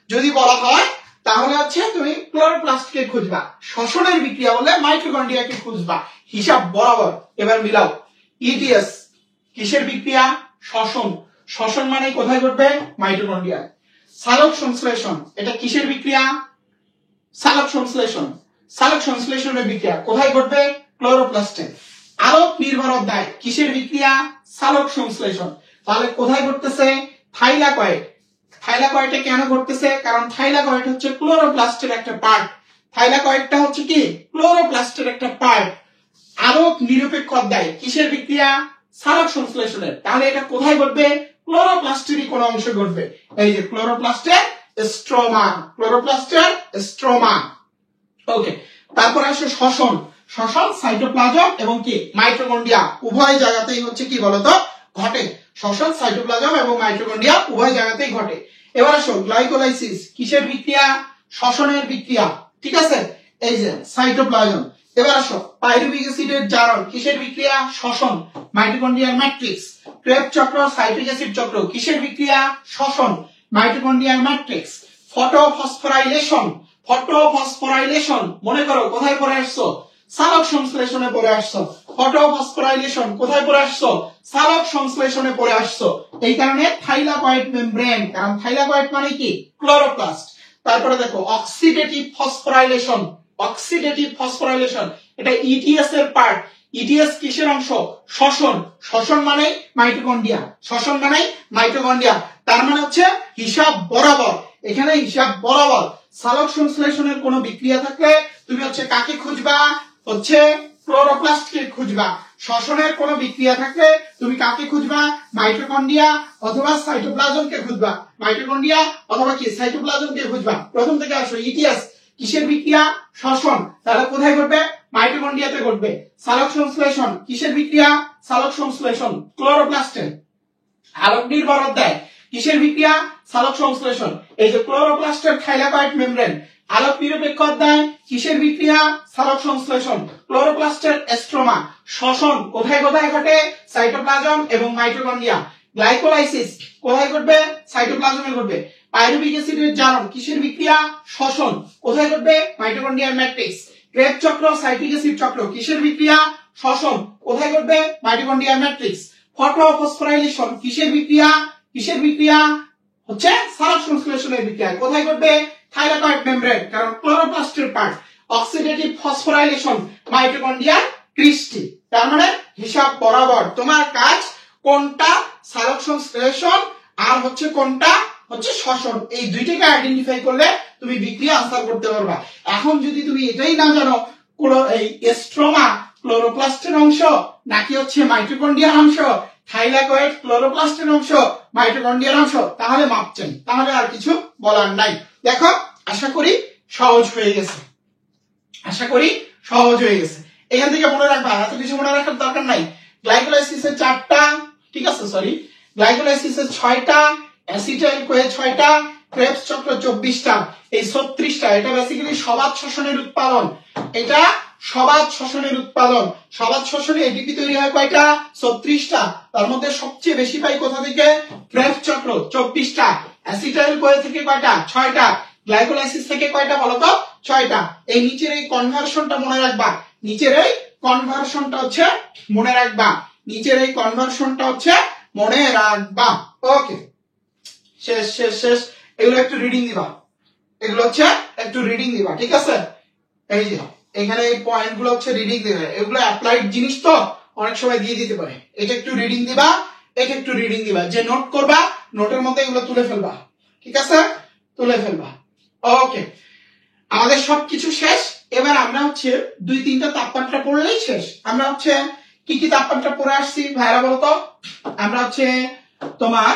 যদি বলা হয় তাহলে হচ্ছে তুমি ক্লোরোপ্লাস্টকে খুঁজবা, শ্বসনের বিক্রিয়া বলে মাইটোকন্ড্রিয়াকে খুঁজবা, হিসাব বরাবর। এবার মিলাও, ইটিএস কিসের বিক্রিয়া, শ্বসন মানে কোথায় ঘটবে, মাইটোকন্ড্রিয়া। সালোক সংশ্লেষণ এটা কিসের বিক্রিয়া, সালোক সংশ্লেষণের বিক্রিয়া কোথায় ঘটবে, ক্লোরোপ্লাস্টে। আলোক নির্ভর অধ্যায় কিসের বিক্রিয়া, সালোক সংশ্লেষণ, তাহলে কোথায় ঘটতেছে, থাইলাকয়েডে কেন ঘটতেছে, কারণ থাইলাকয়েড হচ্ছে ক্লোরোপ্লাস্টের একটা পার্ট, থাইলাকয়েডটা হচ্ছে কি ক্লোরোপ্লাস্টের একটা পার্ট। আলোক নিরপেক্ষ অধ্যায় কিসের বিক্রিয়া, সালোক সংশ্লেষণের, তাহলে এটা কোথায় ঘটবে, ক্লোরোপ্লাস্টেরই কোন অংশ ঘটবে, এই যে ক্লোরোপ্লাস্টের স্ট্রোমা। ওকে, তারপর আসে শ্বসন। শ্বসন সাইটোপ্লাজম এবং কি মাইটোকন্ড্রিয়া উভয় জায়গাতেই হচ্ছে কি বলতো ঘটে। শ্বসন সাইটোপ্লাজম এবং মাইটোকন্ড্রিয়া উভয় জায়গাতেই ঘটে। এবার আসো গ্লাইকোলাইসিস কিসের বিক্রিয়া? শ্বসনের বিক্রিয়া, ঠিক আছে, এই যে সাইটোপ্লাজম। এবার আসো পাইরুভিক অ্যাসিডের জারণ কিসের বিক্রিয়া? শ্বসন, মাইটোকন্ড্রিয়ার ম্যাট্রিক্স। ক্রেবস চক্র সাইট্রিক অ্যাসিড চক্র কিসের বিক্রিয়া? শ্বসন, মাইটোকন্ড্রিয়ার ম্যাট্রিক্স। ফটোফসফোরাইলেশন, ফটোফসফোরাইলেশন মনে করো কোথায় পড়ে আসছো? সালোক সংশ্লেষণে পড়ে আসছো। ফটোফসফোরাইলেশন কোথায় পড়ে আসছো? সালোক সংশ্লেষণে পড়ে আসছো। এই কারণে থাইলাকয়েড মেমব্রেন, কারণ থাইলাকয়েড মানে কি? ক্লোরোপ্লাস্ট। তারপরে দেখো অক্সিডেটিভ ফসফোরাইলেশন, অক্সিডেটিভ ফসফোরাইলেশন এটা ইটিএস এর পার্ট। ইটিএস কিসের অংশ? শ্বসন, শ্বসন মানে মাইটোকন্ড্রিয়া, শ্বসন মানে মাইটোকন্ড্রিয়া। তার মানে হচ্ছে হিসাব বরাবর, এখানে হিসাব বরাবর সালোক সংশ্লেষণের কোন বিক্রিয়া থাকলে তুমি হচ্ছে কাকে খুঁজবা? হচ্ছে ক্লোরোপ্লাস্টকে খুঁজবা। শ্বসনের কোন বিক্রিয়া থাকলে তুমি কাকে খুঁজবা? মাইটোকন্ড্রিয়া অথবা সাইটোপ্লাজমকে খুঁজবা। মাইটোকন্ড্রিয়া অথবা কি সাইটোপ্লাজমকে খুঁজবা। প্রথম থেকে আসো ইটিএস কিসের বিক্রিয়া? শ্বসন, তাহলে কোথায় ঘটবে? মাইটোকন্ড্রিয়াতে ঘটবে। সালোক সংশ্লেষণ কিসের বিক্রিয়া? সালোক সংশ্লেষণ ক্লোরোপ্লাস্টে। আলোক নির্ভর অধ্যায় কিসের বিক্রিয়া? সালোক সংশ্লেষণ। এই যে ক্লোরোপ্লাস্টের থাইলাকয়েড মেমব্রেন আলোক নিরপেক্ষ অধ্যায় কিসের বিক্রিয়া? সালোক সংশ্লেষণ। ক্লোরোপ্লাস্টের স্ট্রোমা শ্বসন কোথায় কোথায় ঘটে? সাইটোপ্লাজম এবং মাইটোকন্ড্রিয়া। গ্লাইকোলাইসিস কোথায় ঘটবে? সাইটোপ্লাজমে ঘটবে। পাইরুভিক অ্যাসিডের জারণ কিসের বিক্রিয়া? শ্বসন কোথায় ঘটবে? মাইটোকন্ড্রিয়ার ম্যাট্রিক্স। ক্রেবস চক্র সাইট্রিক অ্যাসিড চক্র কিসের বিক্রিয়া? শ্বসন কোথায় ঘটবে? মাইটোকন্ড্রিয়ার ম্যাট্রিক্স। ফটোফসফোরাইলেশন কিসের বিক্রিয়া? কিসের বিক্রিয়া? হচ্ছে সালোক সংশ্লেষণের বিক্রিয়া। কোথায় ঘটবে? থাইলাকয়েড মেমব্রেন, কারণ ক্লোরোপ্লাস্টের পার্ট। অক্সিডেটিভ ফসফোরাইলেশন মাইটোকন্ড্রিয়ার ক্রিস্টি। তার মানে হিসাব বরাবর তোমার কাজ কোনটা সালোক সংশ্লেষণ আর হচ্ছে কোনটা হচ্ছে শ্বসন, এই দুইটাকে আইডেন্টিফাই করলে তুমি বিক্রিয়া আনসার করতে পারবা। এখন যদি তুমি এটাই না জানো এই স্ট্রোমা ক্লোরোপ্লাস্টের অংশ নাকি হচ্ছে মাইটোকন্ড্রিয়ার অংশ, থাইলাকয়েড ক্লোরোপ্লাস্টের অংশ মাইটোকন্ড্রিয়ার অংশ, তাহলে মাপ চাই, তাহলে আর কিছু বলার নাই। দেখো আশা করি সহজ হয়ে গেছে, আশা করি সহজ হয়ে গেছে। এখান থেকে মনে রাখবা, এত কিছু মনে রাখার দরকার নাই। গ্লাইকোলাইসিসের 4টা, ঠিক আছে, সরি গ্লাইকোলাইসিসের 6টা, অ্যাসিটাইল কোয়ে 6টা, ক্রেবস চক্র 24টা, এই 36টা। এটা বেসিক্যালি সবাত শ্বসনের উৎপাদন, এটা সবাত শ্বসনের উৎপাদন। সবাত শ্বসনে এটিপি তৈরি হয় কয়টা? 36টা। তার মধ্যে সবচেয়ে বেশি পাই কোথা থেকে? ক্রেবস চক্র 24টা। অ্যাসিটাইল কোয়ে থেকে কয়টা? 6টা। গ্লাইকোলাইসিস থেকে কয়টা বলতো? 6টা। এই নিচের এই কনভার্সনটা মনে রাখবা, নিচের এই কনভার্সনটা হচ্ছে মনে রাখবা, নিচের এই কনভার্সনটা হচ্ছে মনে রাখবা। ওকে, শেষ শেষ শেষ। এগুলো একটু রিডিং দিবা, এগুলো হচ্ছে একটু রিডিং দিবা, ঠিক আছে? এই যে এখানে এই পয়েন্ট গুলো হচ্ছে রিডিং দিবে, এগুলো অ্যাপ্লাইড জিনিস তো অনেক সময় দিয়ে দিতে পারে। এটা একটু রিডিং দিবা, এটা একটু রিডিং দিবা, যে নোট করবা নোটের মধ্যে এগুলো তুলে ফেলবা, ঠিক আছে? তুলে ফেলবা। ওকে, আমাদের সবকিছু শেষ। এবার আমরা হচ্ছে 2-3টা তাপমাত্রা পড়লেই শেষ। আমরা হচ্ছে কি কি তাপমাত্রা পড়ে আসছি ভাইরা বলতো? আমরা হচ্ছে তোমার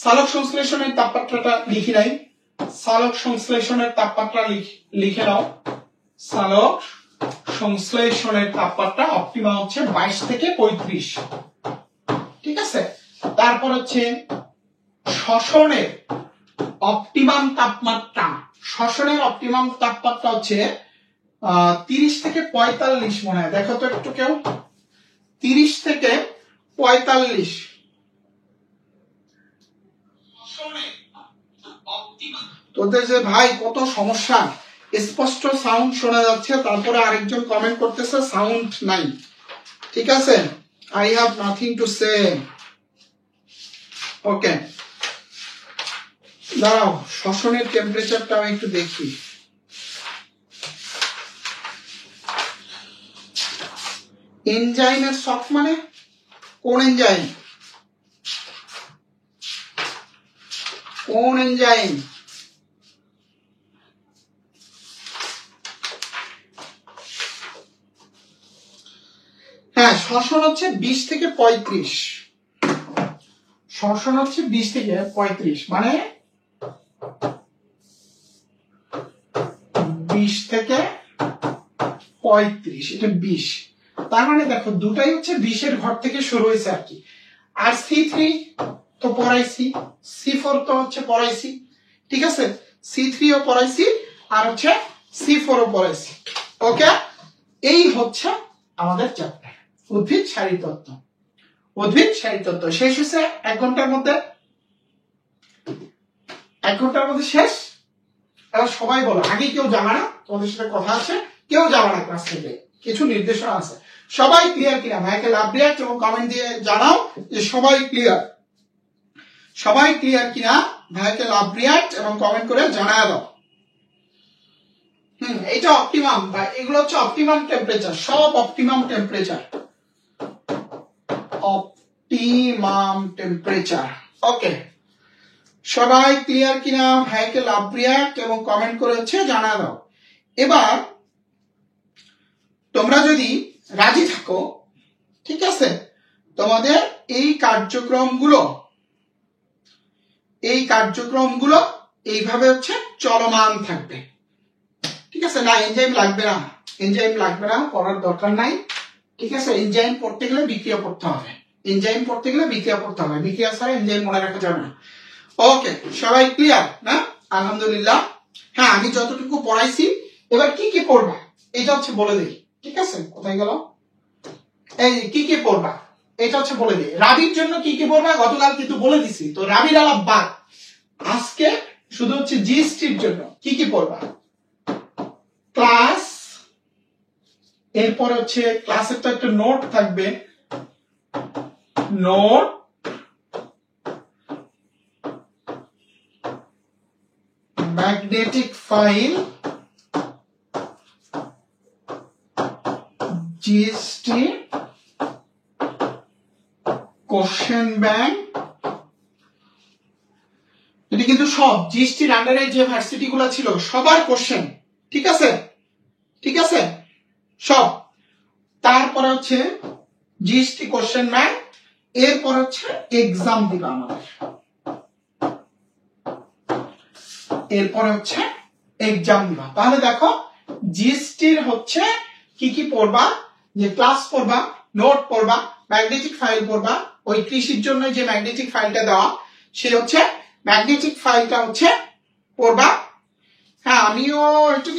সালোক সংশ্লেষণের তাপমাত্রাটা লিখি নাই, সালোক সংশ্লেষণের তাপমাত্রা লিখে নাও। সালোক সংশ্লেষণের তাপমাত্রা অপটিমাম হচ্ছে 22 থেকে 35, ঠিক আছে? তারপর হচ্ছে শ্বসনের অপটিমাম তাপমাত্রা, শ্বসনের অপটিমাম তাপমাত্রা হচ্ছে 30 থেকে 45 মনে হয়, দেখো তো একটু কেউ, 30 থেকে 45। তোদের যে ভাই কত সমস্যা, স্পষ্ট সাউন্ড শোনা যাচ্ছে, তারপরে আরেকজন কমেন্ট করতেছে সাউন্ড নাই, ঠিক আছে? I have nothing to say. Okay, দাঁড়াও, শ্বসনের টেম্পারেচারটা আমি একটু দেখি। এনজাইমের শক মানে কোন এনজাইম? কোন এনজাইম? হ্যাঁ, শ্বসন হচ্ছে 20 থেকে 35, শ্বসন হচ্ছে 20 থেকে 35, মানে 20 থেকে 35, এটা 20। তার মানে দেখো দুটাই হচ্ছে 20-এর ঘর থেকে শুরু হয়েছে আর কি। আর C3 তো পড়াইছি, C4 তো হচ্ছে পড়াইছি, ঠিক আছে, C3 ও পড়াইছি, আর হচ্ছে C4 ও পড়াইছি। ওকে, এই হচ্ছে আমাদের চ্যাপ্টার উদ্ভিদ শারীরতত্ত্ব। উদ্ভিদ শারীরতত্ত্ব শেষ হয়েছে 1 ঘন্টার মধ্যে, 1 ঘন্টার মধ্যে শেষ। এবার সবাই বলো, আগে কেউ যাবে না, তোমাদের সাথে কথা আছে, কেউ যাবে না ক্লাস থেকে, কিছু নির্দেশনা আছে। সবাই ক্লিয়ার কিনা ভাইকে লাভ রিয়াক্ট এবং কমেন্ট দিয়ে জানাও যে সবাই ক্লিয়ার। সবাই ক্লিয়ার কিনা ভাইকে লাভ রিয়াক্ট এবং কমেন্ট করে জানায় দাও। এটা অপটিমাম, বা এগুলো হচ্ছে অপটিমাম টেম্পারেচার, সব অপটিমাম টেম্পারেচার, অপটিমাম টেম্পারেচার। ওকে, সবাই ক্লিয়ার কিনা ভাইকে লাভ রিয়াক্ট এবং কমেন্ট করে হচ্ছে জানা দাও। এবার তোমরা যদি রাজি থাকো, ঠিক আছে, তোমাদের এই কার্যক্রমগুলো এইভাবে হচ্ছে চলমান থাকবে, ঠিক আছে। না এনজাইম লাগবে না, এনজাইম লাগবে না, পড়ার দরকার নাই, ঠিক আছে। এনজাইম পড়তে গেলে বিক্রিয়া পড়তে হবে, এনজাইম পড়তে গেলে বিক্রিয়া পড়তে হবে, বিক্রিয়া ছাড়া এনজাইম মনে রাখা যাবে না। ওকে, সবাই ক্লিয়ার না? আলহামদুলিল্লাহ। হ্যাঁ, আমি যতটুকু পড়াইছি এবার কি কি পড়বা এটা হচ্ছে বলে দিই, ঠিক আছে। কোথায় গেল? এই কি কি পড়বা এটা হচ্ছে বলে দিই। রাবির জন্য কি কি পড়বা গতকাল কিন্তু বলে দিছি, তো রাবির আলাপ বাদ, আজকে শুধু হচ্ছে জিএসটির জন্য কি কি পড়বা। ক্লাস, এরপর হচ্ছে ক্লাসের তো একটা নোট থাকবে, note, magnetic file, GST, question bank. এটা কিন্তু সব জিএসটির আন্ডারে যে ভার্সিটি গুলো ছিল সবার কোশ্চেন, ঠিক আছে, ঠিক আছে, সব। তারপরে হচ্ছে জিএসটি কোশ্চেন ব্যাংক, এরপর হচ্ছে এক্সাম দিবা আমাদের, এরপরে হচ্ছে এক্সাম দিবা। তাহলে দেখো জিএসটির হচ্ছে কি কি পড়বা, যে ক্লাস পড়বা, নোট পড়বা, ম্যাগনেটিক ফাইল পড়বা, ওই কৃষির জন্য যে ম্যাগনেটিক ফাইলটা দেওয়া সে হচ্ছে ম্যাগনেটিক ফাইলটা হচ্ছে পড়বা। হ্যাঁ, আমিও একটু,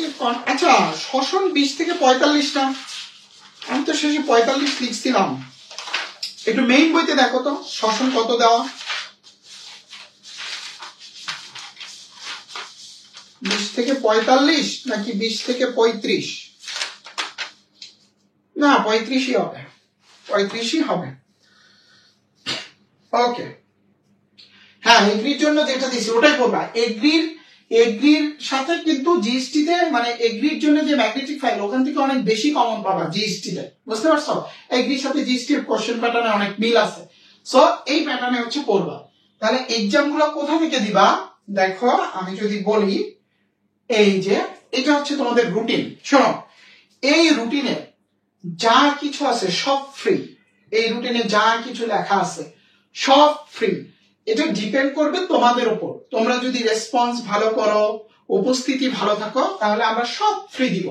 আচ্ছা শ্বসন 20 থেকে 45টা, আমি তো শেষে 45 লিখছিলাম, একটু মেইন বইতে দেখো তো শ্বসন কত দেওয়া, 20 থেকে 45 নাকি 20 থেকে 35? না 35ই হবে, 35ই হবে। ওকে, হ্যাঁ, এগ্রির জন্য যেটা দিছি ওটাই পড়বা। এগ্রির সাথে কিন্তু জিএসটি তে, মানে এগ্রির জন্য যে ম্যাগনেটিক ফাইল ওখান থেকে অনেক বেশি কমন পাবা জিএসটি তে, বুঝতে পারছো? এগ্রির সাথে জিএসটির কোশ্চেন প্যাটার্নে অনেক মিল আছে, সো এই প্যাটার্নে হচ্ছে পড়বা। তাহলে এক্সাম গুলো কোথা থেকে দিবা দেখো, আমি যদি বলি, এই যে এটা হচ্ছে তোমাদের রুটিন। শোনো, এই রুটিনে যা কিছু আছে সব ফ্রি, এই রুটিনে যা কিছু লেখা আছে সব ফ্রি। এটা ডিপেন্ড করবে তোমাদের উপর, তোমরা যদি রেসপন্স ভালো করো, উপস্থিতি ভালো থাকো, তাহলে আমরা সব ফ্রি দিব।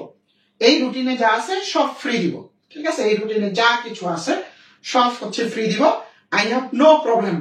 এই রুটিনে যা আছে সব ফ্রি দিব, ঠিক আছে। এই রুটিনে যা কিছু আছে সব হচ্ছে ফ্রি দিব, আই হ্যাভ নো প্রবলেম।